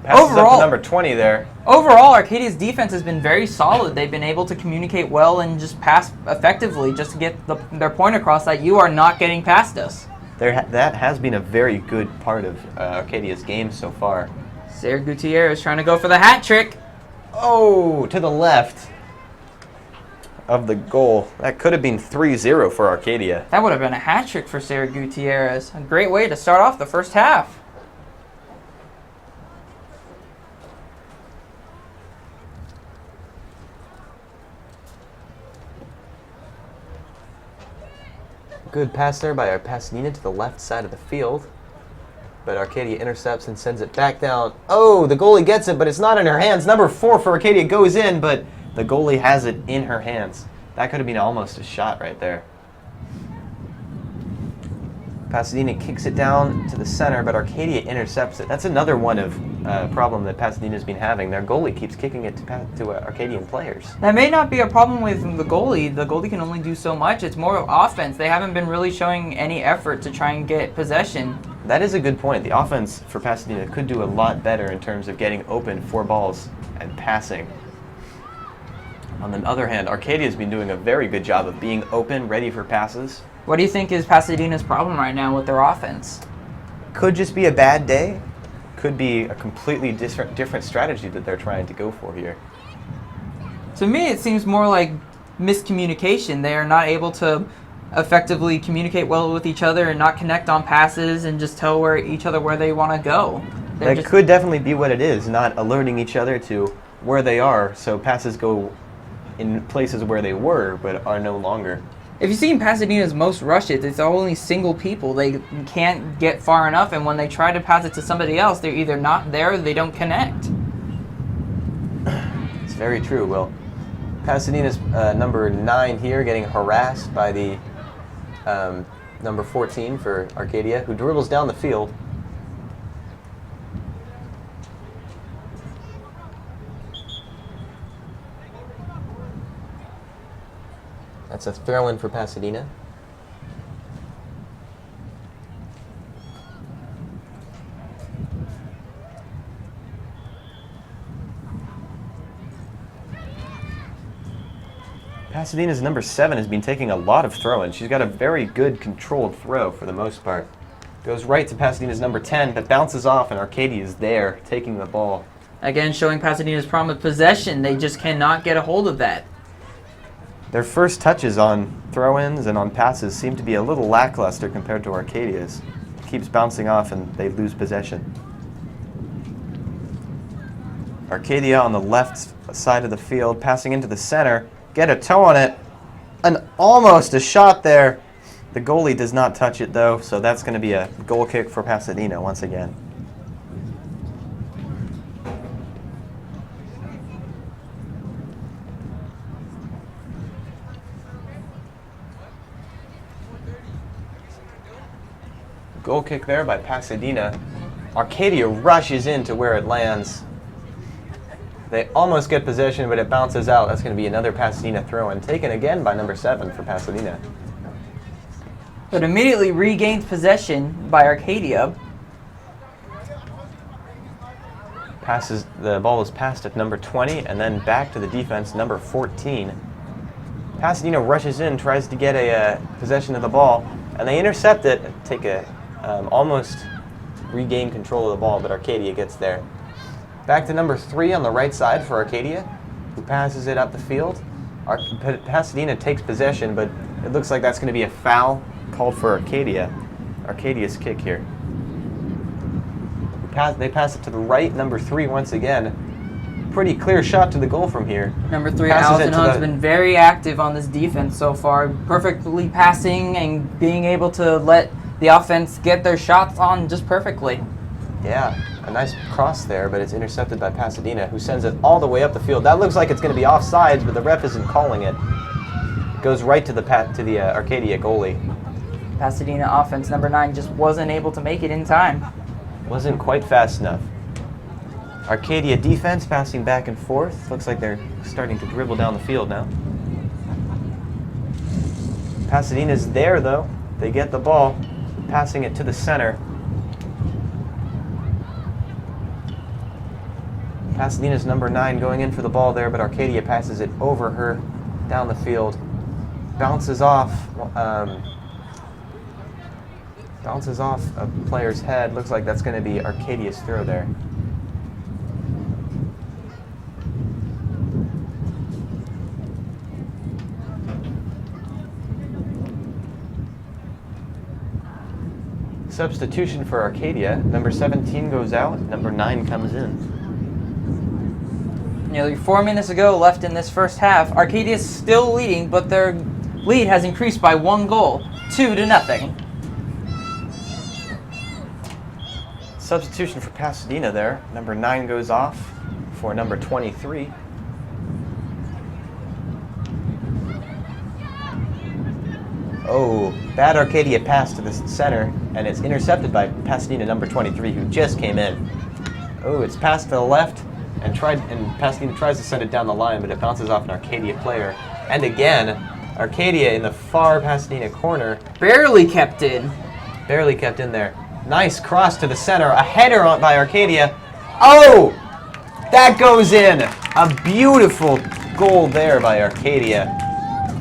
Passes up to number 20 there. Overall, Arcadia's defense has been very solid. They've been able to communicate well and just pass effectively just to get their point across that you are not getting past us. That has been a very good part of Arcadia's game so far. Sarah Gutierrez trying to go for the hat trick. Oh, to the left of the goal. That could have been 3-0 for Arcadia. That would have been a hat trick for Sarah Gutierrez. A great way to start off the first half. Good pass there by our Pasadena to the left side of the field. But Arcadia intercepts and sends it back down. Oh, the goalie gets it, but it's not in her hands. Number 4 for Arcadia goes in, but the goalie has it in her hands. That could have been almost a shot right there. Pasadena kicks it down to the center, but Arcadia intercepts it. That's another one of problem that Pasadena's been having. Their goalie keeps kicking it to Arcadian players. That may not be a problem with the goalie. The goalie can only do so much. It's more of offense. They haven't been really showing any effort to try and get possession. That is a good point. The offense for Pasadena could do a lot better in terms of getting open for balls and passing. On the other hand, Arcadia's been doing a very good job of being open, ready for passes. What do you think is Pasadena's problem right now with their offense? Could just be a bad day. Could be a completely different strategy that they're trying to go for here. To me, it seems more like miscommunication. They are not able to effectively communicate well with each other and not connect on passes and just tell each other where they want to go. That could definitely be what it is, not alerting each other to where they are, so passes go in places where they were but are no longer. If you've seen Pasadena's most rushes, it's only single people. They can't get far enough, and when they try to pass it to somebody else, they're either not there or they don't connect. It's very true. Well, Pasadena's number 9 here getting harassed by the number 14 for Arcadia, who dribbles down the field. That's a throw-in for Pasadena. Pasadena's number 7 has been taking a lot of throw-ins. She's got a very good controlled throw for the most part. Goes right to Pasadena's number 10, but bounces off, and Arcadia is there taking the ball. Again, showing Pasadena's problem with possession. They just cannot get a hold of that. Their first touches on throw-ins and on passes seem to be a little lackluster compared to Arcadia's. It keeps bouncing off and they lose possession. Arcadia on the left side of the field, passing into the center. Get a toe on it. Almost a shot there. The goalie does not touch it though, so that's going to be a goal kick for Pasadena once again. Goal kick there by Pasadena. Arcadia rushes into where it lands. They almost get possession, but it bounces out. That's going to be another Pasadena throw-in, taken again by number 7 for Pasadena. But immediately regains possession by Arcadia. The ball is passed at number 20, and then back to the defense, number 14. Pasadena rushes in, tries to get a possession of the ball, and they intercept it, almost regain control of the ball, but Arcadia gets there. Back to number 3 on the right side for Arcadia, who passes it up the field. Pasadena takes possession, but it looks like that's going to be a foul called for Arcadia. Arcadia's kick here. They pass it to the right, number 3 once again. Pretty clear shot to the goal from here. Number 3, Allison Hunt's been very active on this defense so far, perfectly passing and being able to let the offense get their shots on just perfectly. Yeah, a nice cross there, but it's intercepted by Pasadena, who sends it all the way up the field. That looks like it's going to be offsides, but the ref isn't calling it. Goes right to the Arcadia goalie. Pasadena offense, number 9, just wasn't able to make it in time. Wasn't quite fast enough. Arcadia defense passing back and forth. Looks like they're starting to dribble down the field now. Pasadena's there, though. They get the ball, passing it to the center. Pasadena's number 9 going in for the ball there, but Arcadia passes it over her down the field. Bounces off a player's head. Looks like that's going to be Arcadia's throw there. Substitution for Arcadia. Number 17 goes out. Number 9 comes in. Nearly 4 minutes ago left in this first half. Arcadia is still leading, but their lead has increased by 1 goal, 2-0. Substitution for Pasadena there. Number 9 goes off for number 23. Oh, bad Arcadia pass to the center, and it's intercepted by Pasadena number 23, who just came in. Oh, it's passed to the left, and Pasadena tries to send it down the line, but it bounces off an Arcadia player. And again, Arcadia in the far Pasadena corner. Barely kept in. Barely kept in there. Nice cross to the center, a header by Arcadia. Oh, that goes in. A beautiful goal there by Arcadia.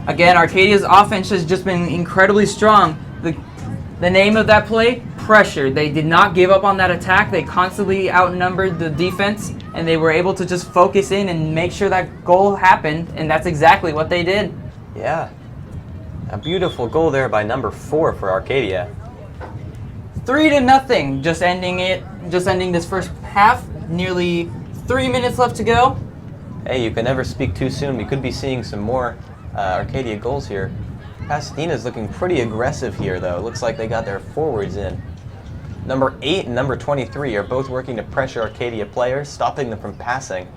Again, Arcadia's offense has just been incredibly strong. The name of that play, pressure. They did not give up on that attack. They constantly outnumbered the defense, and they were able to just focus in and make sure that goal happened, and that's exactly what they did. Yeah. A beautiful goal there by number 4 for Arcadia. 3-0, just ending this first half. Nearly 3 minutes left to go. Hey, you can never speak too soon. We could be seeing some more Arcadia goals here. Pasadena's looking pretty aggressive here, though. It looks like they got their forwards in. Number 8 and number 23 are both working to pressure Arcadia players, stopping them from passing.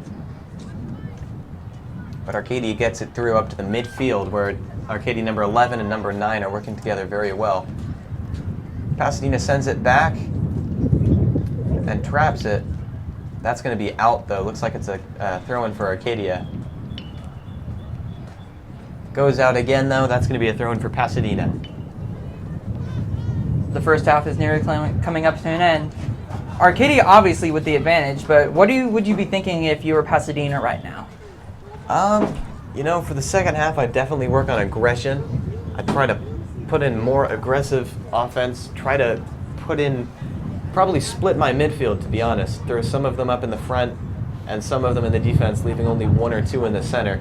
But Arcadia gets it through up to the midfield, where Arcadia number 11 and number 9 are working together very well. Pasadena sends it back and traps it. That's going to be out, though. Looks like it's a throw-in for Arcadia. Goes out again, though. That's going to be a throw-in for Pasadena. The first half is nearly coming up to an end. Arcadia obviously with the advantage, but what would you be thinking if you were Pasadena right now? You know, for the second half, I'd definitely work on aggression. I'd try to put in more aggressive offense, try to probably split my midfield, to be honest. Throw some of them up in the front and some of them in the defense, leaving only 1 or 2 in the center.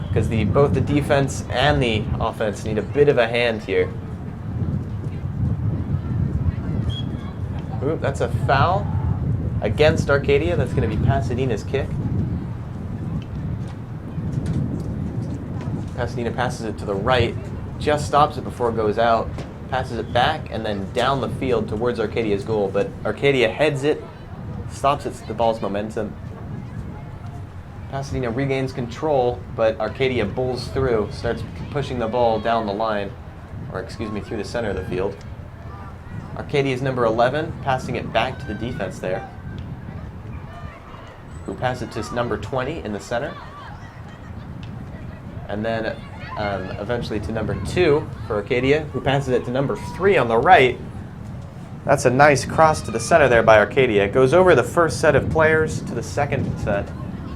Because both the defense and the offense need a bit of a hand here. Ooh, that's a foul against Arcadia. That's going to be Pasadena's kick. Pasadena passes it to the right, just stops it before it goes out, passes it back, and then down the field towards Arcadia's goal. But Arcadia heads it, stops the ball's momentum. Pasadena regains control, but Arcadia bulls through, starts pushing the ball down the line, through the center of the field. Arcadia's number 11, passing it back to the defense there, who pass it to number 20 in the center. And then eventually to number 2 for Arcadia, who passes it to number 3 on the right. That's a nice cross to the center there by Arcadia. It goes over the first set of players to the second set,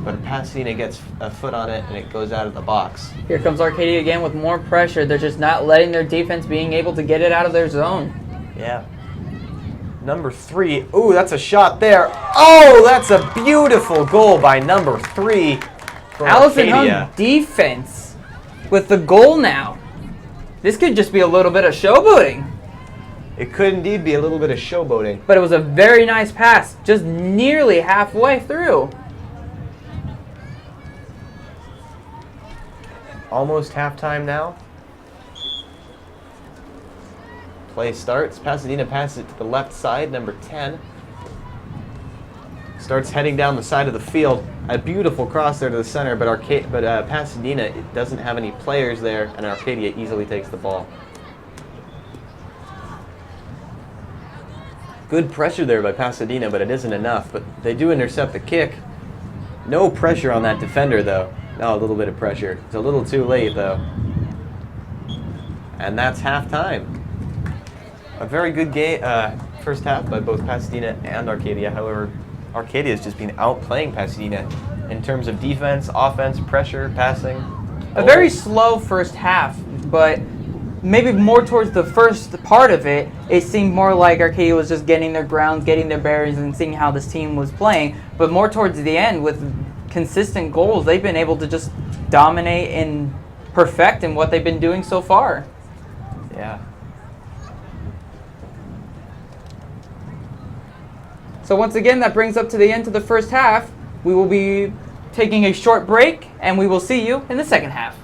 but Pasadena gets a foot on it and it goes out of the box. Here comes Arcadia again with more pressure. They're just not letting their defense being able to get it out of their zone. Yeah. Number 3. Ooh, that's a shot there. Oh, that's a beautiful goal by number 3 for Allison Arcadia. Hung defense with the goal now. This could just be a little bit of showboating. It could indeed be a little bit of showboating. But it was a very nice pass, just nearly halfway through. Almost halftime now. Play starts. Pasadena passes it to the left side, number 10. Starts heading down the side of the field. A beautiful cross there to the center, but Pasadena, it doesn't have any players there, and Arcadia easily takes the ball. Good pressure there by Pasadena, but it isn't enough. But they do intercept the kick. No pressure on that defender, though. No, a little bit of pressure. It's a little too late, though. And that's halftime. A very good game, first half by both Pasadena and Arcadia. However, Arcadia has just been outplaying Pasadena in terms of defense, offense, pressure, passing. A very slow first half, but maybe more towards the first part of it, it seemed more like Arcadia was just getting their grounds, getting their bearings, and seeing how this team was playing. But more towards the end, with consistent goals, they've been able to just dominate and perfect in what they've been doing so far. Yeah. So once again, that brings up to the end of the first half. We will be taking a short break, and we will see you in the second half.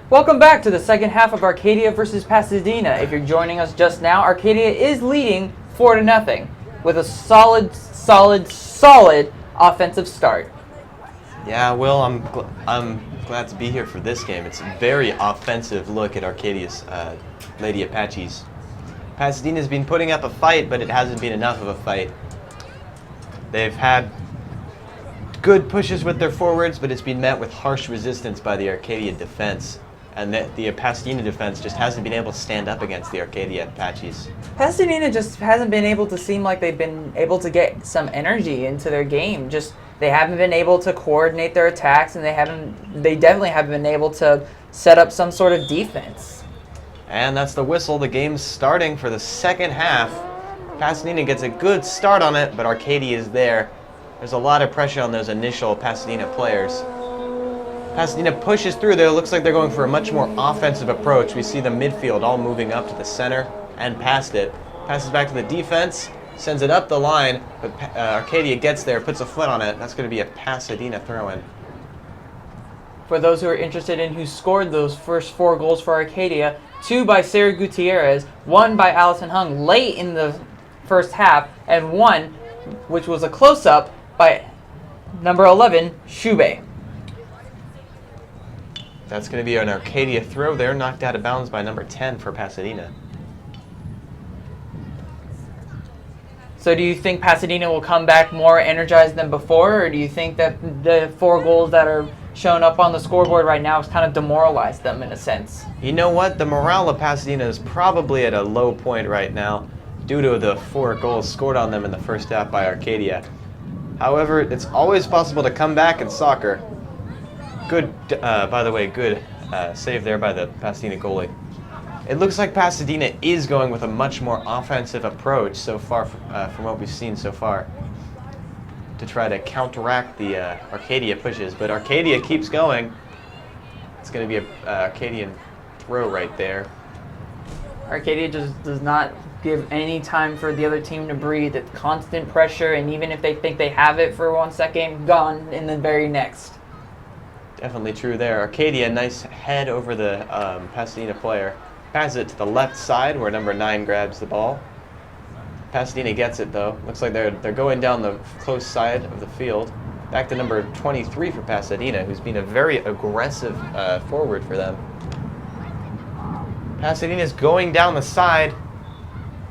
Welcome back to the second half of Arcadia versus Pasadena. If you're joining us just now, Arcadia is leading 4-0 with a solid offensive start. Yeah, Will, I'm glad to be here for this game. It's a very offensive look at Arcadia's Lady Apaches. Pasadena's been putting up a fight, but it hasn't been enough of a fight. They've had good pushes with their forwards, but it's been met with harsh resistance by the Arcadia defense. And the Pasadena defense just hasn't been able to stand up against the Arcadia Apaches. Pasadena just hasn't been able to seem like they've been able to get some energy into their game. They haven't been able to coordinate their attacks, and they definitely haven't been able to set up some sort of defense. And that's the whistle. The game's starting for the second half. Pasadena gets a good start on it, but Arcadia is there. There's a lot of pressure on those initial Pasadena players. Pasadena pushes through there. It looks like they're going for a much more offensive approach. We see the midfield all moving up to the center and past it. Passes back to the defense, sends it up the line, but Arcadia gets there, puts a foot on it. That's going to be a Pasadena throw-in. For those who are interested in who scored those first 4 goals for Arcadia, 2 by Sarah Gutierrez, 1 by Allison Hung late in the first half, and 1, which was a close-up, by number 11, Shube. That's going to be an Arcadia throw there, knocked out of bounds by number 10 for Pasadena. So do you think Pasadena will come back more energized than before, or do you think that the 4 goals that are shown up on the scoreboard right now has kind of demoralized them in a sense? You know what? The morale of Pasadena is probably at a low point right now due to the 4 goals scored on them in the first half by Arcadia. However, it's always possible to come back in soccer. Good, by the way, good save there by the Pasadena goalie. It looks like Pasadena is going with a much more offensive approach so far from what we've seen so far to try to counteract the Arcadia pushes. But Arcadia keeps going. It's going to be an Arcadian throw right there. Arcadia just does not give any time for the other team to breathe. It's constant pressure, and even if they think they have it for 1 second, gone in the very next. Definitely true there. Arcadia, nice head over the Pasadena player. Passes it to the left side where number 9 grabs the ball. Pasadena gets it though. Looks like they're going down the close side of the field. Back to number 23 for Pasadena, who's been a very aggressive forward for them. Pasadena's going down the side.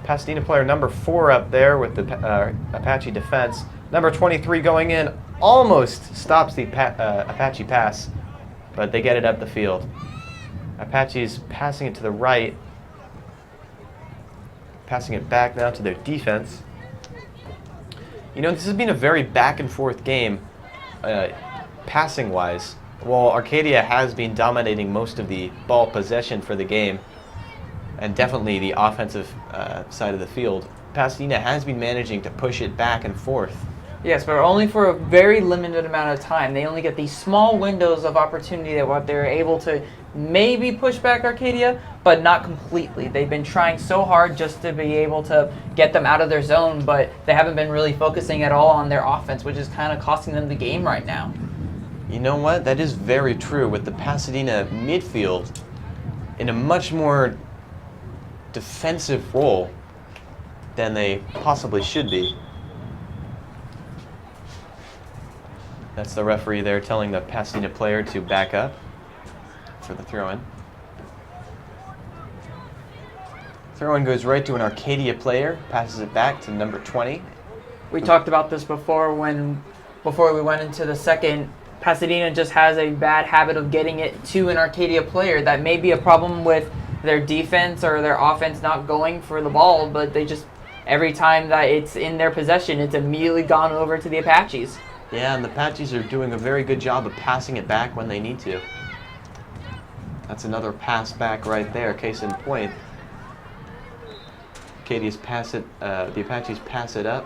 Pasadena player number 4 up there with the Apache defense. Number 23 going in, almost stops the Apache pass, but they get it up the field. Apache's passing it to the right, passing it back now to their defense. You know, this has been a very back and forth game, passing-wise. While Arcadia has been dominating most of the ball possession for the game, and definitely the offensive side of the field, Pasadena has been managing to push it back and forth. Yes, but only for a very limited amount of time. They only get these small windows of opportunity that they're able to maybe push back Arcadia, but not completely. They've been trying so hard just to be able to get them out of their zone, but they haven't been really focusing at all on their offense, which is kind of costing them the game right now. You know what? That is very true, with the Pasadena midfield in a much more defensive role than they possibly should be. That's the referee there telling the Pasadena player to back up for the throw-in. Throw-in goes right to an Arcadia player, passes it back to number 20. We talked about this before we went into the second. Pasadena just has a bad habit of getting it to an Arcadia player. That may be a problem with their defense or their offense not going for the ball, but they just, every time that it's in their possession, it's immediately gone over to the Apaches. Yeah, and the Apaches are doing a very good job of passing it back when they need to. That's another pass back right there, case in point. Arcadia's pass it, the Apaches pass it up.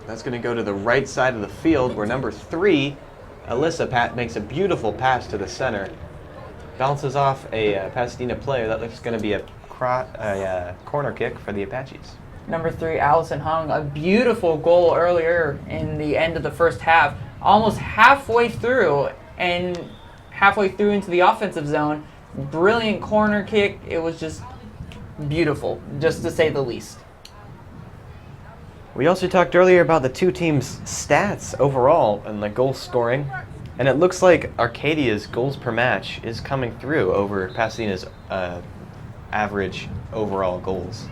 That's going to go to the right side of the field where number 3, Alyssa, makes a beautiful pass to the center. Bounces off a Pasadena player. That looks going to be a corner kick for the Apaches. Number 3, Allison Hung, a beautiful goal earlier in the end of the first half, almost halfway through, and halfway through into the offensive zone. Brilliant corner kick. It was just beautiful, just to say the least. We also talked earlier about the two teams' stats overall and the goal scoring. And it looks like Arcadia's goals per match is coming through over Pasadena's average overall goals.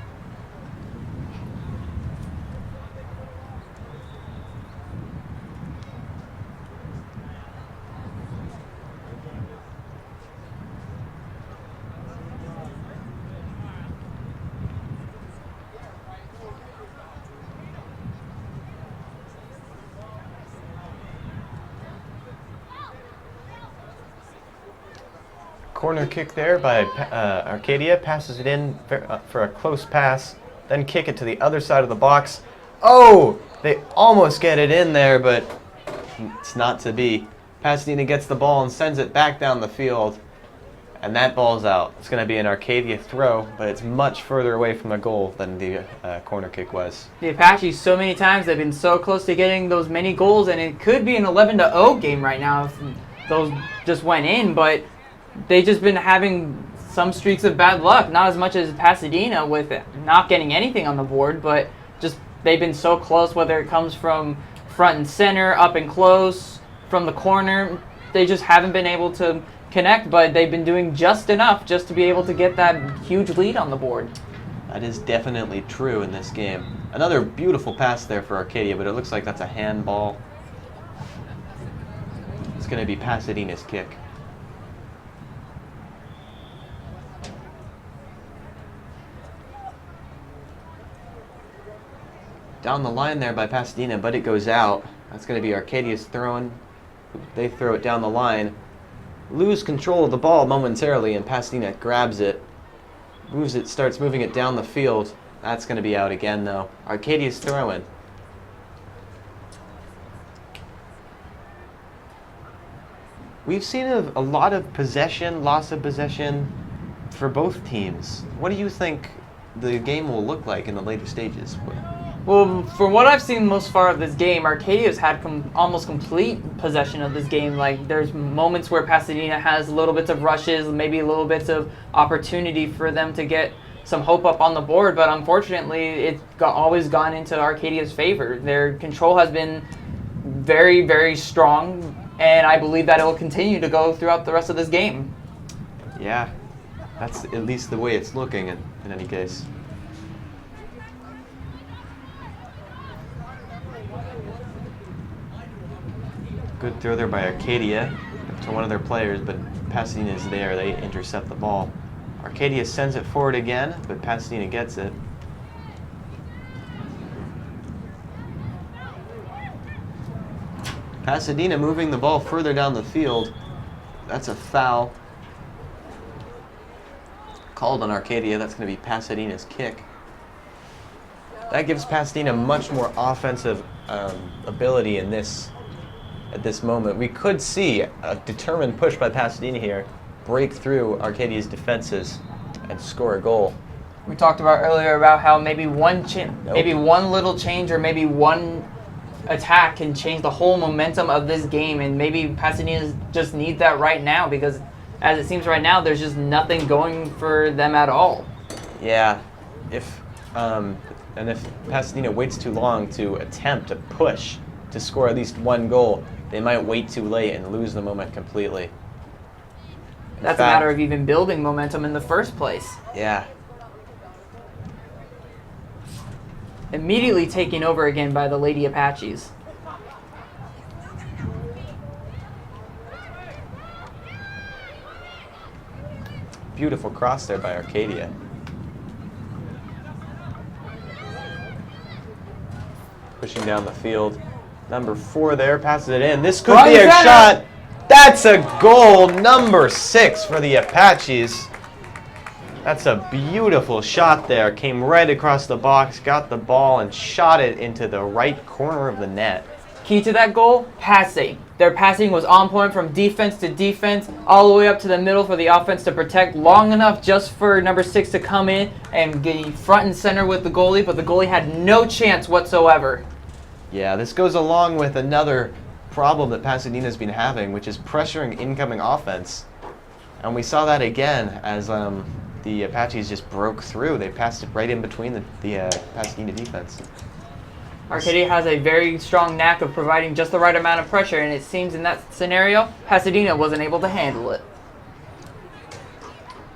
Corner kick there by Arcadia, passes it in for a close pass, then kick it to the other side of the box. Oh, they almost get it in there, but it's not to be. Pasadena gets the ball and sends it back down the field, and that ball's out. It's going to be an Arcadia throw, but it's much further away from the goal than the corner kick was. The Apaches, so many times, they've been so close to getting those many goals, and it could be an 11-0 game right now if those just went in, but they've just been having some streaks of bad luck. Not as much as Pasadena with not getting anything on the board, but just they've been so close, whether it comes from front and center, up and close, from the corner. They just haven't been able to connect, but they've been doing just enough just to be able to get that huge lead on the board. That is definitely true in this game. Another beautiful pass there for Arcadia, but it looks like that's a handball. It's going to be Pasadena's kick. Down the line there by Pasadena, but it goes out. That's going to be Arcadia's throwing. They throw it down the line. Lose control of the ball momentarily, and Pasadena grabs it. Moves it, starts moving it down the field. That's going to be out again, though. Arcadia's throwing. We've seen a lot of possession, loss of possession for both teams. What do you think the game will look like in the later stages? Well, from what I've seen most far of this game, Arcadia's had almost complete possession of this game. Like, there's moments where Pasadena has little bits of rushes, maybe little bits of opportunity for them to get some hope up on the board, but unfortunately, it's always gone into Arcadia's favor. Their control has been very, very strong, and I believe that it will continue to go throughout the rest of this game. Yeah, that's at least the way it's looking in any case. Good throw there by Arcadia to one of their players, but Pasadena is there. They intercept the ball. Arcadia sends it forward again, but Pasadena gets it. Pasadena moving the ball further down the field. That's a foul. Called on Arcadia. That's going to be Pasadena's kick. That gives Pasadena much more offensive ability in this. At this moment, we could see a determined push by Pasadena here, break through Arcadia's defenses, and score a goal. We talked about earlier about how maybe one little change or maybe one attack can change the whole momentum of this game, and maybe Pasadena just needs that right now because, as it seems right now, there's just nothing going for them at all. Yeah, if Pasadena waits too long to attempt to push to score at least one goal, they might wait too late and lose the moment completely. That's a matter of even building momentum in the first place. Yeah. Immediately taken over again by the Lady Apaches. Beautiful cross there by Arcadia. Pushing down the field. Number 4 there, passes it in. This could be a shot. That's a goal. Number 6 for the Apaches. That's a beautiful shot there. Came right across the box, got the ball, and shot it into the right corner of the net. Key to that goal, passing. Their passing was on point from defense to defense, all the way up to the middle for the offense to protect long enough just for number 6 to come in and get front and center with the goalie, but the goalie had no chance whatsoever. Yeah, this goes along with another problem that Pasadena's been having, which is pressuring incoming offense. And we saw that again as the Apaches just broke through. They passed it right in between the Pasadena defense. Arcadia has a very strong knack of providing just the right amount of pressure, and it seems in that scenario, Pasadena wasn't able to handle it.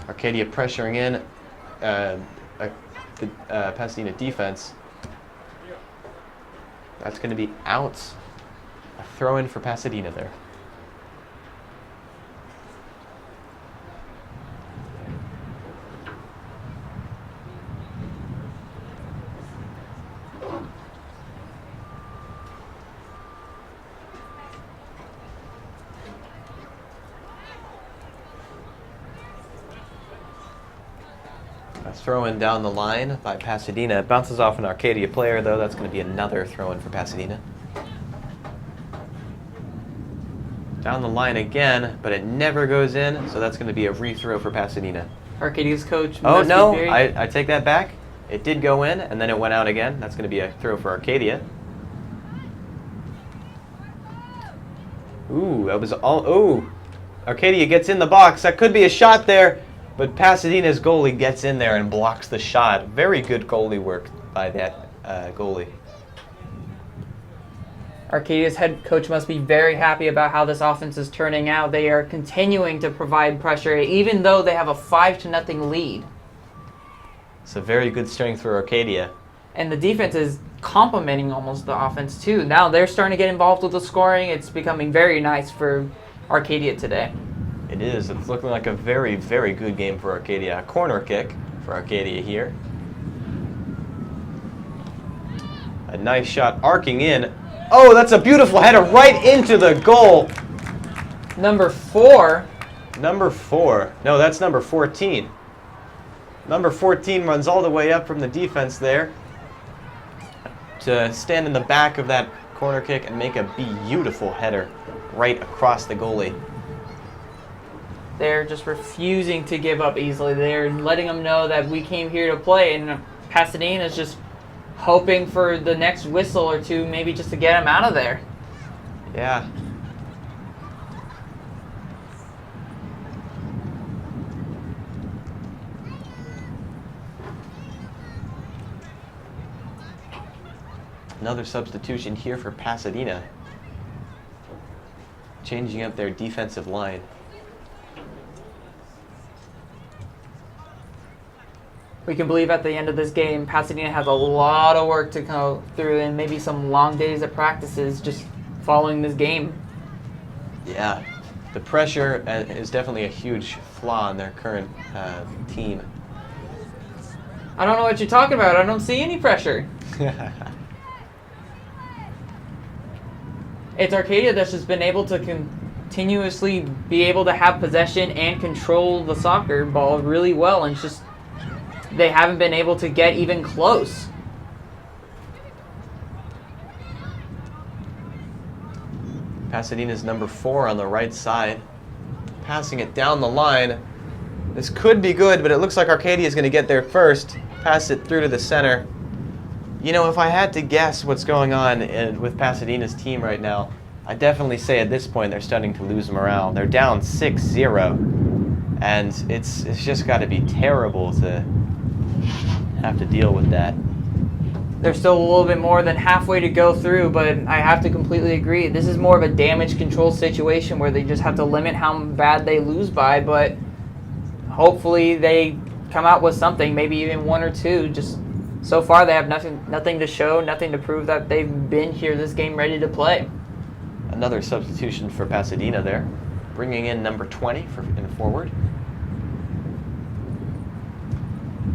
Arcadia pressuring in the Pasadena defense. That's going to be out. A throw in for Pasadena there. A throw in down the line by Pasadena. It bounces off an Arcadia player, though. That's going to be another throw in for Pasadena. Down the line again, but it never goes in, so that's going to be a rethrow for Pasadena. Arcadia's coach. Oh, no, I take that back. It did go in, and then it went out again. That's going to be a throw for Arcadia. Ooh, that was all. Ooh, Arcadia gets in the box. That could be a shot there, but Pasadena's goalie gets in there and blocks the shot. Very good goalie work by that goalie. Arcadia's head coach must be very happy about how this offense is turning out. They are continuing to provide pressure, even though they have a 5-0 lead. It's a very good strength for Arcadia. And the defense is complementing almost the offense, too. Now they're starting to get involved with the scoring. It's becoming very nice for Arcadia today. It is. It's looking like a very, very good game for Arcadia. A corner kick for Arcadia here. A nice shot arcing in. Oh, that's a beautiful header right into the goal. Number 4. Number 4. No, that's number 14. Number 14 runs all the way up from the defense there to stand in the back of that corner kick and make a beautiful header right across the goalie. They're just refusing to give up easily. They're letting them know that we came here to play, and Pasadena is just hoping for the next whistle or two, maybe just to get him out of there. Yeah. Another substitution here for Pasadena, changing up their defensive line. We can believe at the end of this game, Pasadena has a lot of work to go through and maybe some long days of practices just following this game. Yeah, the pressure is definitely a huge flaw in their current team. I don't know what you're talking about. I don't see any pressure. It's Arcadia that's just been able to continuously be able to have possession and control the soccer ball really well, and it's just they haven't been able to get even close. Pasadena's number 4 on the right side, passing it down the line. This could be good, but it looks like Arcadia is going to get there first. Pass it through to the center. You know, if I had to guess what's going on with Pasadena's team right now, I'd definitely say at this point they're starting to lose morale. They're down 6-0, and it's just got to be terrible to have to deal with that. There's still a little bit more than halfway to go through, but I have to completely agree. This is more of a damage control situation where they just have to limit how bad they lose by, but hopefully they come out with something, maybe even 1 or 2. Just so far they have nothing to show, nothing to prove that they've been here this game ready to play. Another substitution for Pasadena there, bringing in number 20 in the forward.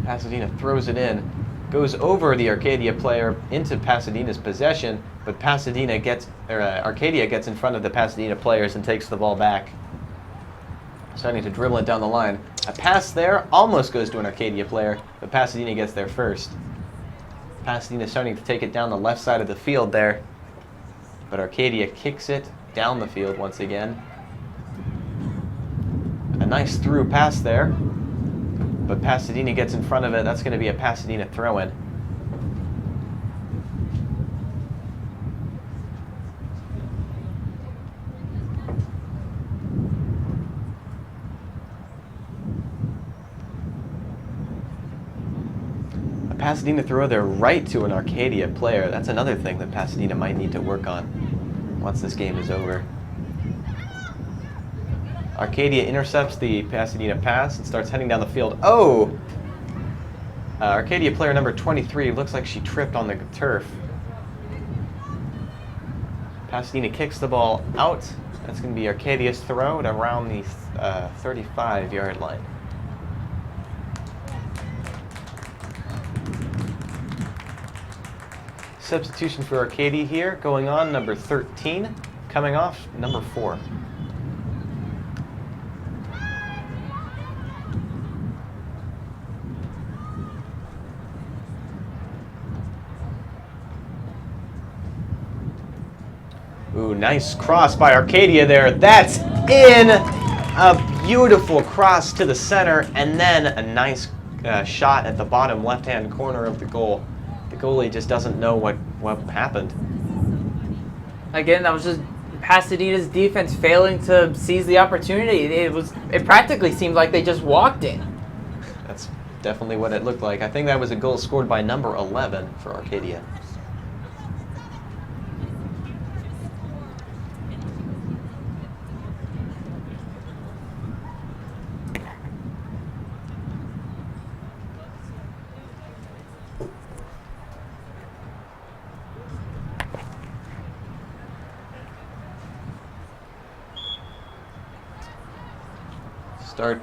Pasadena throws it in, goes over the Arcadia player into Pasadena's possession, but Arcadia gets in front of the Pasadena players and takes the ball back. Starting to dribble it down the line. A pass there almost goes to an Arcadia player, but Pasadena gets there first. Pasadena starting to take it down the left side of the field there, but Arcadia kicks it down the field once again. A nice through pass there, but Pasadena gets in front of it. That's going to be a Pasadena throw-in. Pasadena throw their right to an Arcadia player. That's another thing that Pasadena might need to work on once this game is over. Arcadia intercepts the Pasadena pass and starts heading down the field. Oh! Arcadia player number 23 looks like she tripped on the turf. Pasadena kicks the ball out. That's going to be Arcadia's throw at around the 35-yard line. Substitution for Arcadia here, going on number 13, coming off number 4. Ooh, nice cross by Arcadia there. That's in! A beautiful cross to the center, and then a nice shot at the bottom left-hand corner of the goal. The goalie just doesn't know what happened. Again, that was just Pasadena's defense failing to seize the opportunity. It practically seemed like they just walked in. That's definitely what it looked like. I think that was a goal scored by number 11 for Arcadia.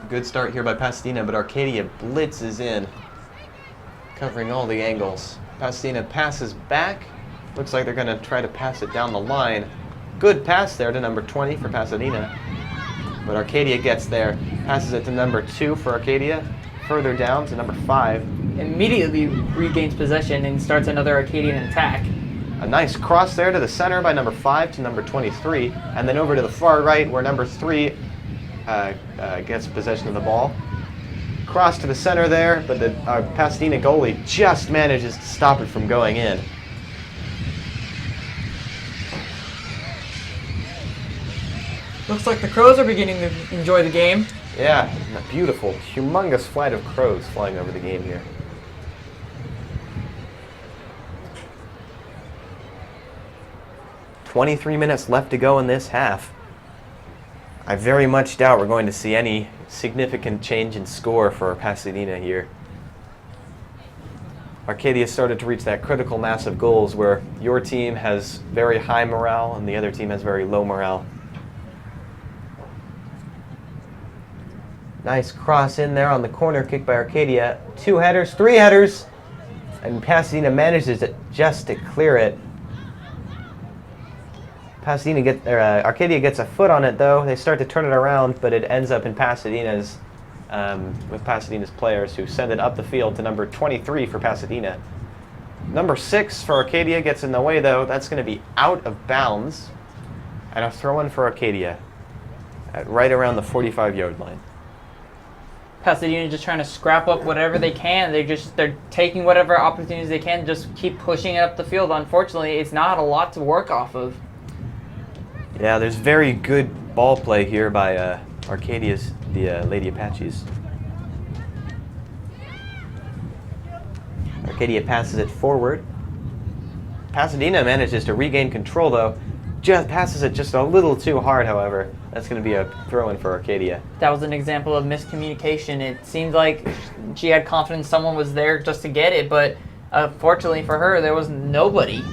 Good start here by Pasadena, but Arcadia blitzes in, covering all the angles. Pasadena passes back. Looks like they're going to try to pass it down the line. Good pass there to number 20 for Pasadena, but Arcadia gets there. Passes it to number 2 for Arcadia. Further down to number 5. Immediately regains possession and starts another Arcadian attack. A nice cross there to the center by number 5 to number 23, and then over to the far right where number 3 gets possession of the ball. Cross to the center there, but the Pasadena goalie just manages to stop it from going in. Looks like the Crows are beginning to enjoy the game. Yeah, a beautiful, humongous flight of crows flying over the game here. "23 minutes left to go in this half. I very much doubt we're going to see any significant change in score for Pasadena here. Arcadia started to reach that critical mass of goals where your team has very high morale and the other team has very low morale. Nice cross in there on the corner kick by Arcadia. 2 headers, 3 headers, and Pasadena manages it just to clear it. Arcadia gets a foot on it though. They start to turn it around, but it ends up in Pasadena's, with Pasadena's players who send it up the field to number 23 for Pasadena. Number 6 for Arcadia gets in the way though. That's going to be out of bounds, and a throw-in for Arcadia at right around the 45-yard line. Pasadena just trying to scrap up whatever they can. They're taking whatever opportunities they can, just keep pushing it up the field. Unfortunately, it's not a lot to work off of. Yeah, there's very good ball play here by Arcadia's, the Lady Apaches. Arcadia passes it forward. Pasadena manages to regain control though. Just passes it just a little too hard, however. That's going to be a throw-in for Arcadia. That was an example of miscommunication. It seemed like she had confidence someone was there just to get it, but fortunately for her, there was nobody.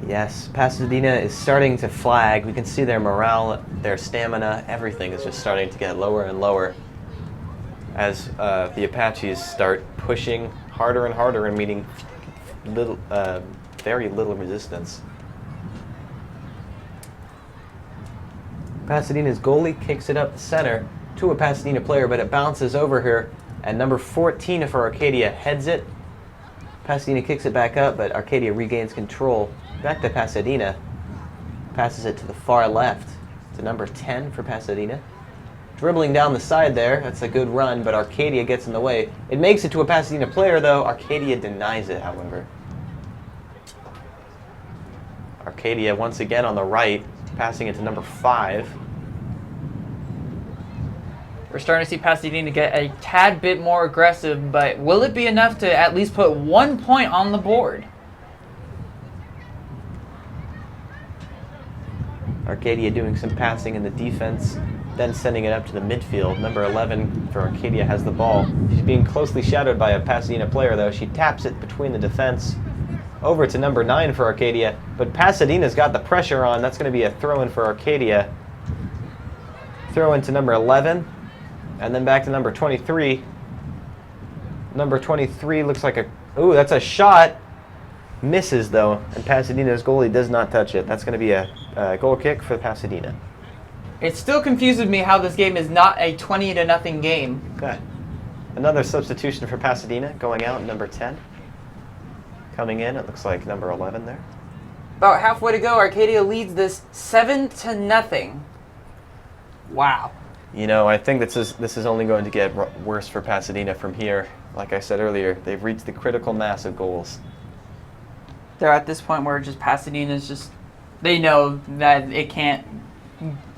Yes, Pasadena is starting to flag. We can see their morale, their stamina, everything is just starting to get lower and lower as the Apaches start pushing harder and harder and meeting very little resistance. Pasadena's goalie kicks it up the center to a Pasadena player, but it bounces over her, and number 14 for Arcadia heads it. Pasadena kicks it back up, but Arcadia regains control. Back to Pasadena. Passes it to the far left to number 10 for Pasadena. Dribbling down the side there. That's a good run, but Arcadia gets in the way. It makes it to a Pasadena player, though. Arcadia denies it, however. Arcadia once again on the right, passing it to number 5. We're starting to see Pasadena get a tad bit more aggressive, but will it be enough to at least put 1 point on the board? Arcadia doing some passing in the defense, then sending it up to the midfield. Number 11 for Arcadia has the ball. She's being closely shadowed by a Pasadena player, though. She taps it between the defense. Over to number 9 for Arcadia, but Pasadena's got the pressure on. That's going to be a throw-in for Arcadia. Throw-in to number 11, and then back to number 23. Number 23 looks like a... Ooh, that's a shot. Misses, though, and Pasadena's goalie does not touch it. That's going to be a goal kick for Pasadena. It still confuses me how this game is not a 20-0 game. Okay. Another substitution for Pasadena, going out, number 10. Coming in, it looks like number 11 there. About halfway to go, Arcadia leads this 7-0. Wow. You know, I think this is only going to get worse for Pasadena from here. Like I said earlier, they've reached the critical mass of goals. They're at this point where just Pasadena's just, they know that it can't,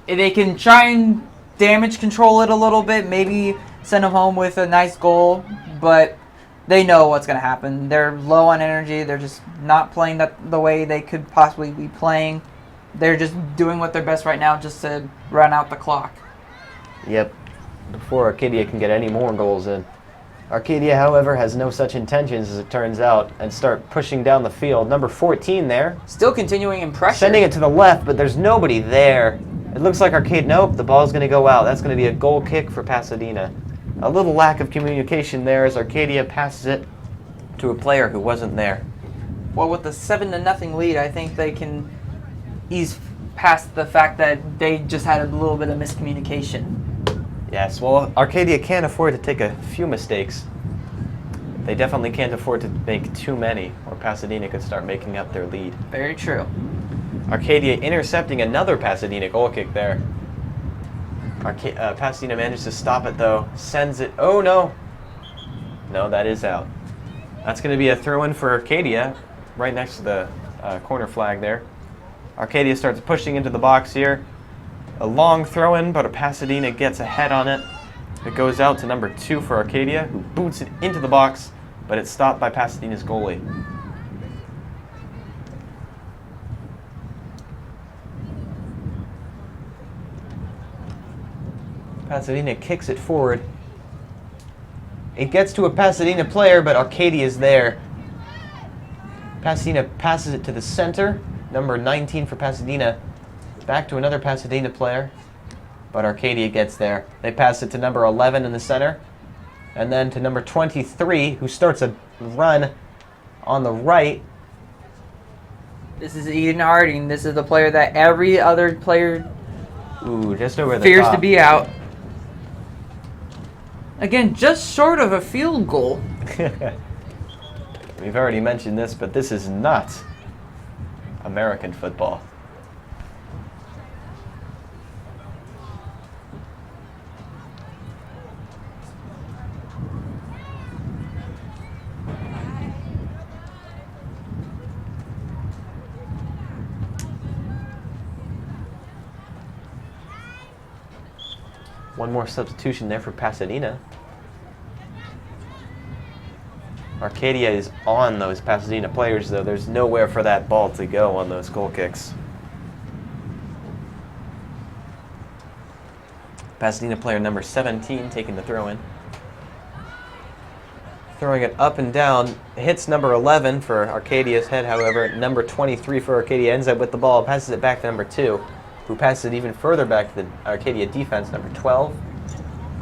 they can try and damage control it a little bit, maybe send them home with a nice goal, but they know what's going to happen. They're low on energy. They're just not playing the way they could possibly be playing. They're just doing what they're best right now just to run out the clock. Yep, before Arcadia can get any more goals in. Arcadia, however, has no such intentions, as it turns out, and start pushing down the field. Number 14 there. Still continuing in pressure. Sending it to the left, but there's nobody there. It looks like Arcadia... Nope, the ball's going to go out. That's going to be a goal kick for Pasadena. A little lack of communication there as Arcadia passes it to a player who wasn't there. Well, with the 7-0 lead, I think they can ease past the fact that they just had a little bit of miscommunication. Yes, well, Arcadia can't afford to take a few mistakes. They definitely can't afford to make too many, or Pasadena could start making up their lead. Very true. Arcadia intercepting another Pasadena goal kick there. Pasadena manages to stop it, though. Sends it. Oh, no. No, that is out. That's going to be a throw-in for Arcadia, right next to the corner flag there. Arcadia starts pushing into the box here. A long throw-in, but a Pasadena gets a head on it. It goes out to number 2 for Arcadia, who boots it into the box, but it's stopped by Pasadena's goalie. Pasadena kicks it forward. It gets to a Pasadena player, but Arcadia is there. Pasadena passes it to the center. Number 19 for Pasadena. Back to another Pasadena player, but Arcadia gets there. They pass it to number 11 in the center, and then to number 23, who starts a run on the right. This is Eden Harding. This is the player that every other player just over the fears top. to be out. Again, just short of a field goal. We've already mentioned this, but this is not American football. One more substitution there for Pasadena. Arcadia is on those Pasadena players, though. There's nowhere for that ball to go on those goal kicks. Pasadena player number 17 taking the throw-in. Throwing it up and down. Hits number 11 for Arcadia's head, however. Number 23 for Arcadia ends up with the ball. Passes it back to number 2. Who passes it even further back to the Arcadia defense, number 12.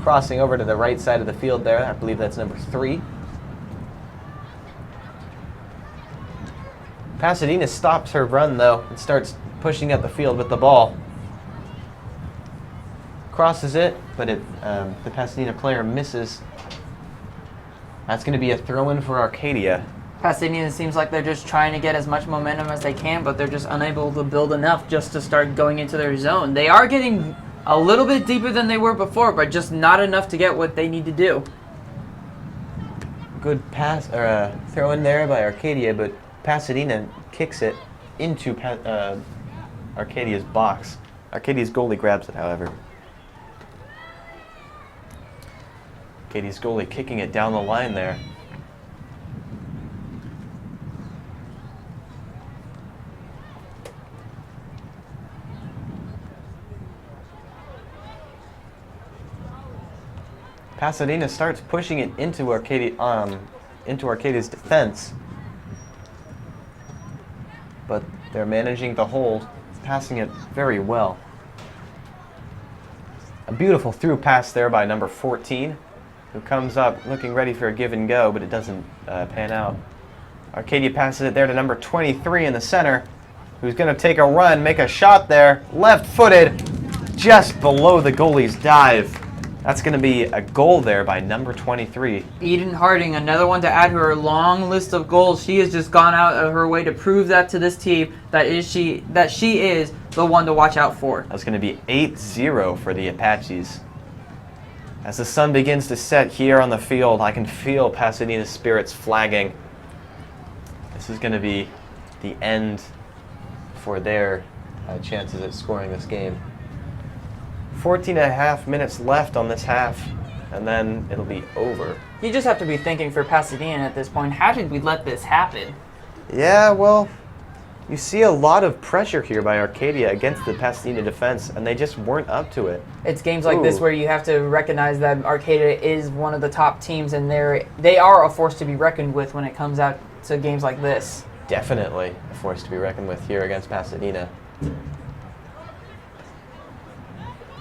Crossing over to the right side of the field there. I believe that's number 3. Pasadena stops her run, though, and starts pushing up the field with the ball. Crosses it, but the Pasadena player misses. That's going to be a throw-in for Arcadia. Pasadena seems like they're just trying to get as much momentum as they can, but they're just unable to build enough just to start going into their zone. They are getting a little bit deeper than they were before, but just not enough to get what they need to do. Good pass, or throw in there by Arcadia, but Pasadena kicks it into Arcadia's box. Arcadia's goalie grabs it, however. Arcadia's goalie kicking it down the line there. Pasadena starts pushing it into Arcadia's defense, but they're managing the hold, passing it very well. A beautiful through pass there by number 14, who comes up looking ready for a give and go, but it doesn't pan out. Arcadia passes it there to number 23 in the center, who's going to take a run, make a shot there, left-footed, just below the goalie's dive. That's going to be a goal there by number 23. Eden Harding, another one to add to her long list of goals. She has just gone out of her way to prove that to this team that she is the one to watch out for. That's going to be 8-0 for the Apaches. As the sun begins to set here on the field, I can feel Pasadena's spirits flagging. This is going to be the end for their chances at scoring this game. 14.5 minutes left on this half, and then it'll be over. You just have to be thinking for Pasadena at this point, how did we let this happen? Yeah, well, you see a lot of pressure here by Arcadia against the Pasadena defense, and they just weren't up to it. It's games like this where you have to recognize that Arcadia is one of the top teams, and they are a force to be reckoned with when it comes out to games like this. Definitely a force to be reckoned with here against Pasadena.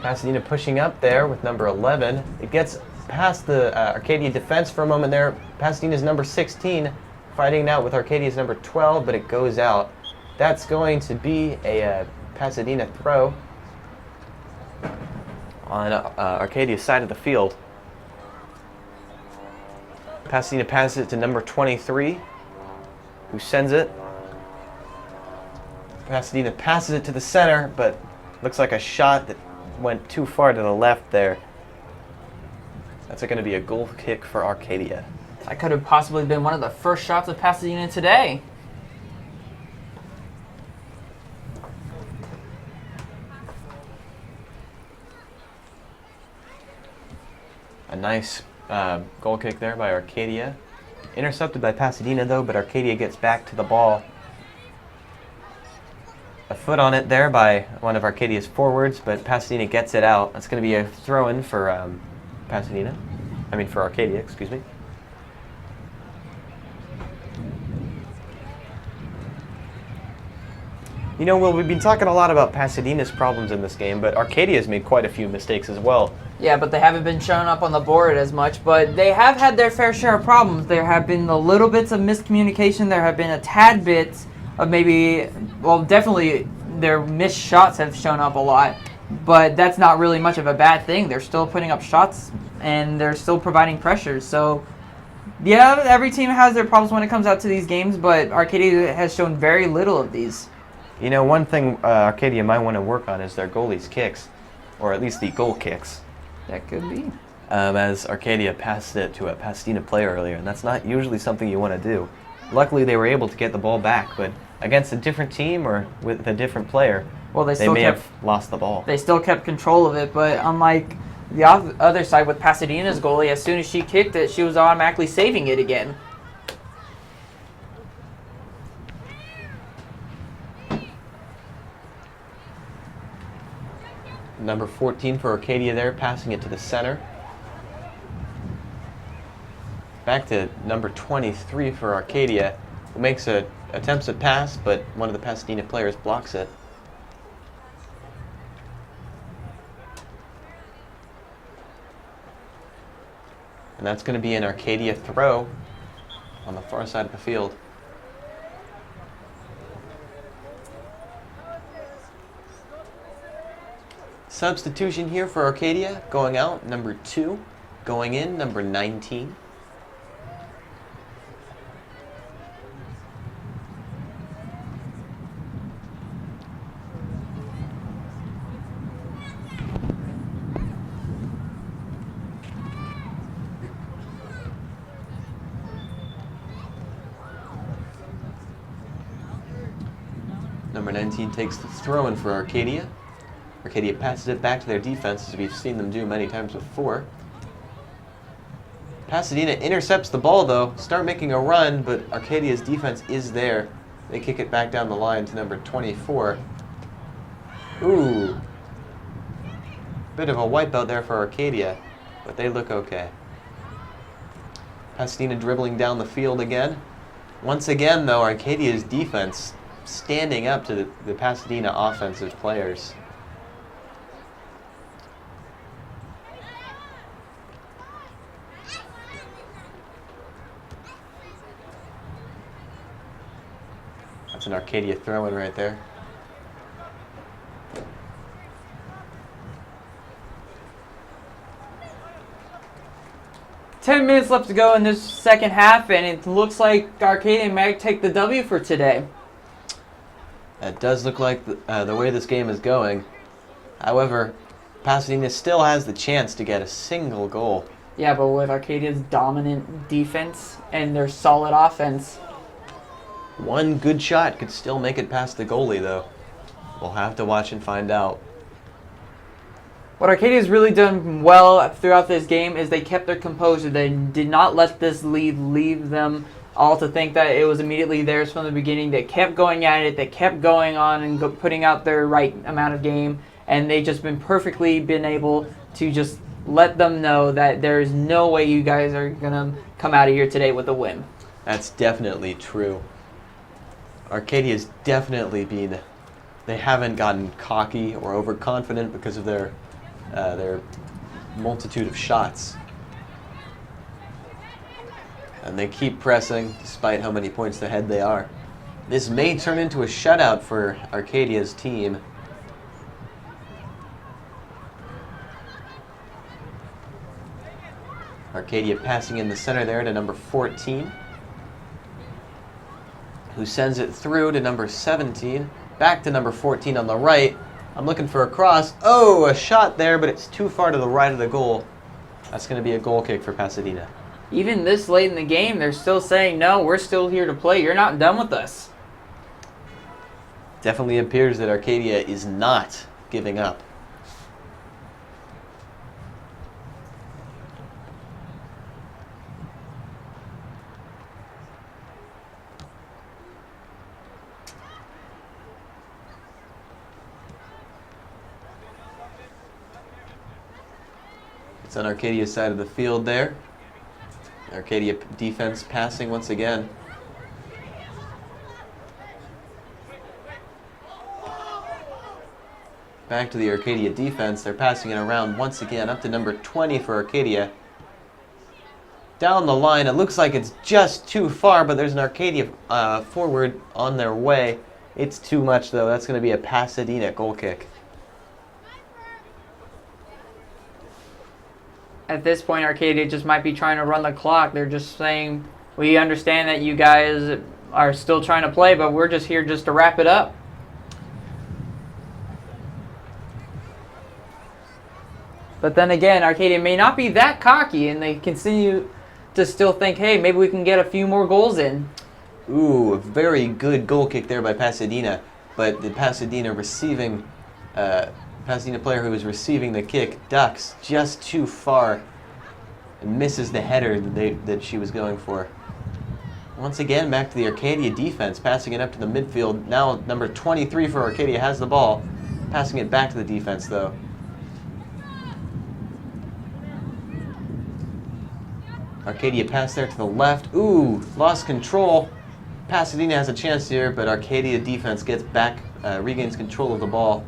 Pasadena pushing up there with number 11. It gets past the Arcadia defense for a moment there. Pasadena's number 16 fighting it out with Arcadia's number 12, but it goes out. That's going to be a Pasadena throw on Arcadia's side of the field. Pasadena passes it to number 23, who sends it. Pasadena passes it to the center, but looks like a shot that went too far to the left there. That's going to be a goal kick for Arcadia. That could have possibly been one of the first shots of Pasadena today. A nice goal kick there by Arcadia. Intercepted by Pasadena though, but Arcadia gets back to the ball. A foot on it there by one of Arcadia's forwards, but Pasadena gets it out. That's going to be a throw-in for for Arcadia, excuse me. You know, Will, we've been talking a lot about Pasadena's problems in this game, but Arcadia's made quite a few mistakes as well. Yeah, but they haven't been shown up on the board as much, but they have had their fair share of problems. There have been the little bits of miscommunication. There have been a tad bit of definitely their missed shots have shown up a lot, but that's not really much of a bad thing. They're still putting up shots, and they're still providing pressure. So, yeah, every team has their problems when it comes out to these games, but Arcadia has shown very little of these. You know, one thing Arcadia might want to work on is their goalie's kicks, or at least the goal kicks. That could be. As Arcadia passed it to a Pasadena player earlier, and that's not usually something you want to do. Luckily, they were able to get the ball back, but against a different team or with a different player, they may have lost the ball. They still kept control of it, but unlike the other side with Pasadena's goalie, as soon as she kicked it, she was automatically saving it again. Number 14 for Arcadia there, passing it to the center. Back to number 23 for Arcadia, who attempts a pass, but one of the Pasadena players blocks it. And that's going to be an Arcadia throw on the far side of the field. Substitution here for Arcadia, going out, number 2. Going in, number 19. Number 19 takes the throw-in for Arcadia. Arcadia passes it back to their defense, as we've seen them do many times before. Pasadena intercepts the ball, though. Start making a run, but Arcadia's defense is there. They kick it back down the line to number 24. Ooh. Bit of a wipeout there for Arcadia, but they look okay. Pasadena dribbling down the field again. Once again, though, Arcadia's defense standing up to the Pasadena offensive players. That's an Arcadia throw-in right there. Ten minutes left to go in this second half, and it looks like Arcadia might take the W for today. That does look like the way this game is going. However, Pasadena still has the chance to get a single goal. Yeah, but with Arcadia's dominant defense and their solid offense. One good shot could still make it past the goalie, though. We'll have to watch and find out. What Arcadia's really done well throughout this game is they kept their composure. They did not let this lead leave them all to think that it was immediately theirs from the beginning. They kept going at it. They kept going on and putting out their right amount of game. And they just been able to just let them know that there is no way you guys are going to come out of here today with a win. That's definitely true. Arcadia's definitely been... They haven't gotten cocky or overconfident because of their multitude of shots. And they keep pressing despite how many points ahead they are. This may turn into a shutout for Arcadia's team. Arcadia passing in the center there to number 14, who sends it through to number 17, back to number 14 on the right. I'm looking for a cross. Oh, a shot there, but it's too far to the right of the goal. That's going to be a goal kick for Pasadena. Even this late in the game, they're still saying, no, we're still here to play. You're not done with us. Definitely appears that Arcadia is not giving up. It's on Arcadia's side of the field there. Arcadia defense passing once again. Back to the Arcadia defense. They're passing it around once again up to number 20 for Arcadia. Down the line, it looks like it's just too far, but there's an Arcadia forward on their way. It's too much, though. That's going to be a Pasadena goal kick. At this point, Arcadia just might be trying to run the clock. They're just saying, we understand that you guys are still trying to play, but we're just here just to wrap it up. But then again, Arcadia may not be that cocky, and they continue to still think, hey, maybe we can get a few more goals in. Ooh, a very good goal kick there by Pasadena, but the Pasadena player who was receiving the kick ducks just too far and misses the header that she was going for. Once again, back to the Arcadia defense, passing it up to the midfield. Now number 23 for Arcadia has the ball, passing it back to the defense, though. Arcadia pass there to the left. Ooh, lost control. Pasadena has a chance here, but Arcadia defense gets back, regains control of the ball.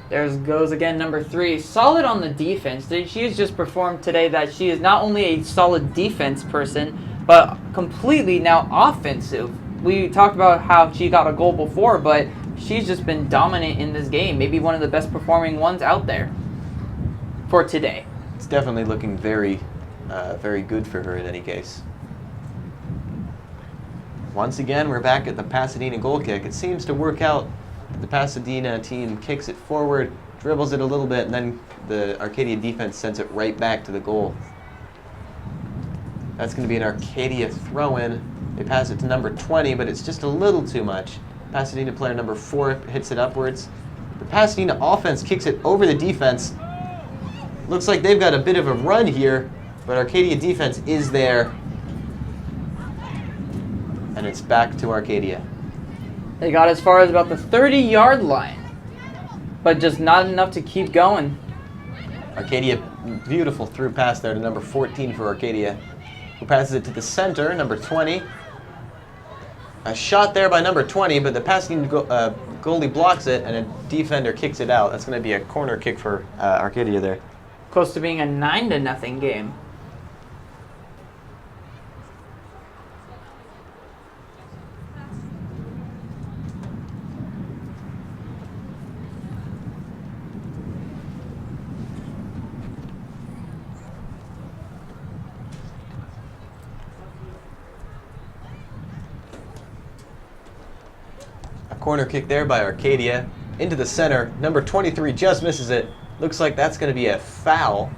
There goes again number 3. Solid on the defense. She has just performed today that she is not only a solid defense person, but completely now offensive. We talked about how she got a goal before, but she's just been dominant in this game. Maybe one of the best performing ones out there for today. It's definitely looking very, very good for her in any case. Once again, we're back at the Pasadena goal kick. It seems to work out. The Pasadena team kicks it forward, dribbles it a little bit, and then the Arcadia defense sends it right back to the goal. That's going to be an Arcadia throw-in. They pass it to number 20, but it's just a little too much. Pasadena player number 4 hits it upwards. The Pasadena offense kicks it over the defense, Looks like they've got a bit of a run here, but Arcadia defense is there. And it's back to Arcadia. They got as far as about the 30-yard line, but just not enough to keep going. Arcadia, beautiful through pass there to number 14 for Arcadia, who passes it to the center, number 20. A shot there by number 20, but the passing goalie blocks it, and a defender kicks it out. That's going to be a corner kick for Arcadia there. Close to being a 9-0 game. Corner kick there by Arcadia. Into the center. Number 23 just misses it. Looks like that's going to be a foul.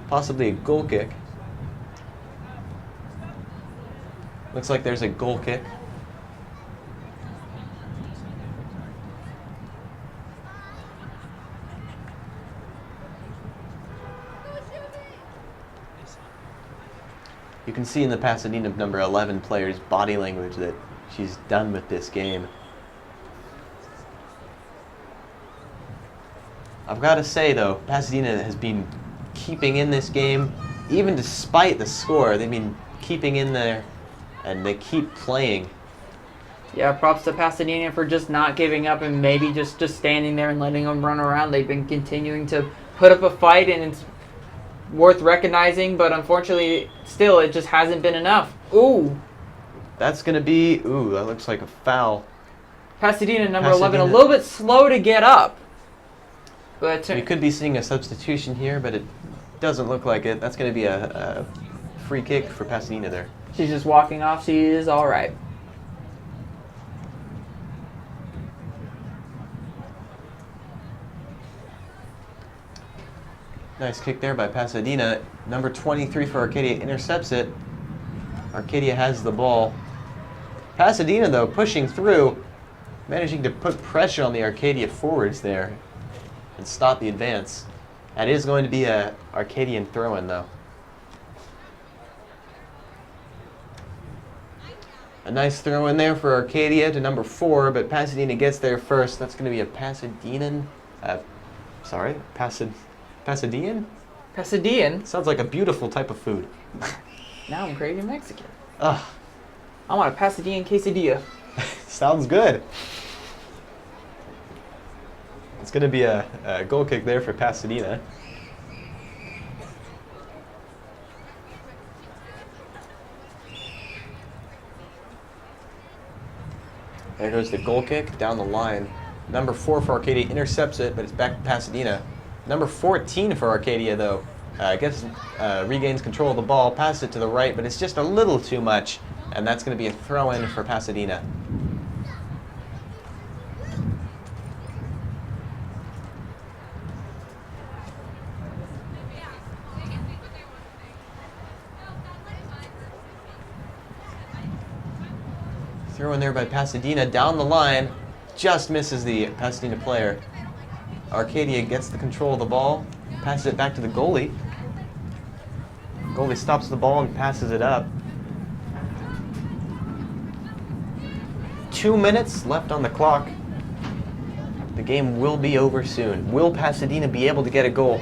Possibly a goal kick. Looks like there's a goal kick. You can see in the Pasadena number 11 player's body language that she's done with this game. I've got to say, though, Pasadena has been keeping in this game, even despite the score. They've been keeping in there, and they keep playing. Yeah, props to Pasadena for just not giving up and maybe just standing there and letting them run around. They've been continuing to put up a fight, and it's worth recognizing, but unfortunately, still, it just hasn't been enough. Ooh. That's going to be, that looks like a foul. Pasadena, number 11, a little bit slow to get up. But we could be seeing a substitution here, but it doesn't look like it. That's going to be a free kick for Pasadena there. She's just walking off. She is all right. Nice kick there by Pasadena. Number 23 for Arcadia intercepts it. Arcadia has the ball. Pasadena, though, pushing through, managing to put pressure on the Arcadia forwards there and stop the advance. That is going to be a Arcadian throw-in, though. A nice throw-in there for Arcadia to number 4, but Pasadena gets there first. That's going to be a Pasadenan. Pasadean? Pasadean? Sounds like a beautiful type of food. Now I'm craving Mexican. Ugh. I want a Pasadena quesadilla. Sounds good. It's going to be a goal kick there for Pasadena. There goes the goal kick down the line. Number 4 for Arcadia intercepts it, but it's back to Pasadena. Number 14 for Arcadia, though, regains control of the ball, passes it to the right, but it's just a little too much, and that's going to be a throw-in for Pasadena. Throw in there by Pasadena down the line, just misses the Pasadena player. Arcadia gets the control of the ball, passes it back to the goalie. Goalie stops the ball and passes it up. 2 minutes left on the clock. The game will be over soon. Will Pasadena be able to get a goal?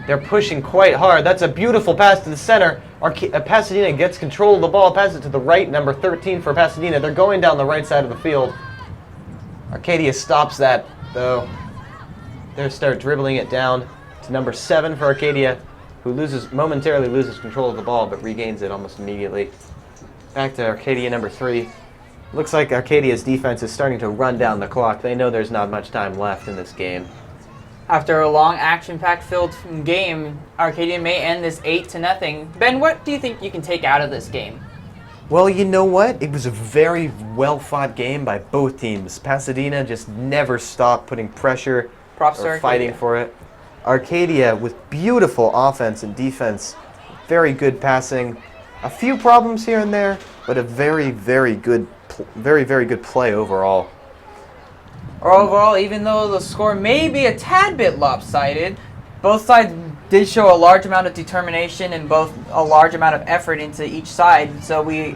They're pushing quite hard. That's a beautiful pass to the center. Pasadena gets control of the ball, passes it to the right, number 13 for Pasadena. They're going down the right side of the field. Arcadia stops that, though. They start dribbling it down to number 7 for Arcadia, who momentarily loses control of the ball, but regains it almost immediately. Back to Arcadia, number 3. Looks like Arcadia's defense is starting to run down the clock. They know there's not much time left in this game. After a long, action-packed filled game, Arcadia may end this 8-0. Ben, what do you think you can take out of this game? Well, you know what? It was a very well-fought game by both teams. Pasadena just never stopped putting pressure or fighting for it. Arcadia with beautiful offense and defense, very good passing. A few problems here and there, but a very, very good play overall. Overall, even though the score may be a tad bit lopsided, both sides did show a large amount of determination and both a large amount of effort into each side. So we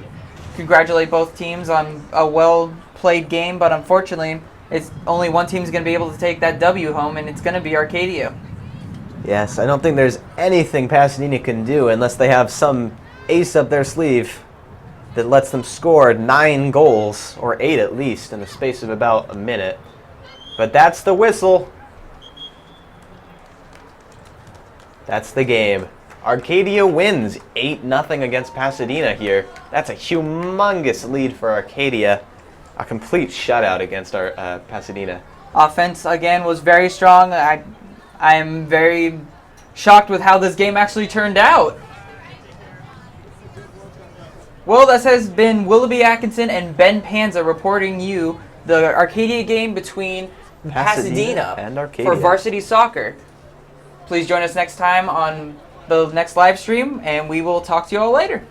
congratulate both teams on a well-played game, but unfortunately, it's only one team's going to be able to take that W home, and it's going to be Arcadia. Yes, I don't think there's anything Pasadena can do unless they have some ace up their sleeve that lets them score 9 goals, or 8 at least, in the space of about a minute. But that's the whistle. That's the game. Arcadia wins 8-0 against Pasadena here. That's a humongous lead for Arcadia. A complete shutout against our Pasadena. Offense, again, was very strong. I am very shocked with how this game actually turned out. Well, this has been Willoughby Atkinson and Ben Panza reporting you the Arcadia game between Pasadena and Arcadia for varsity soccer. Please join us next time on the next live stream, and we will talk to you all later.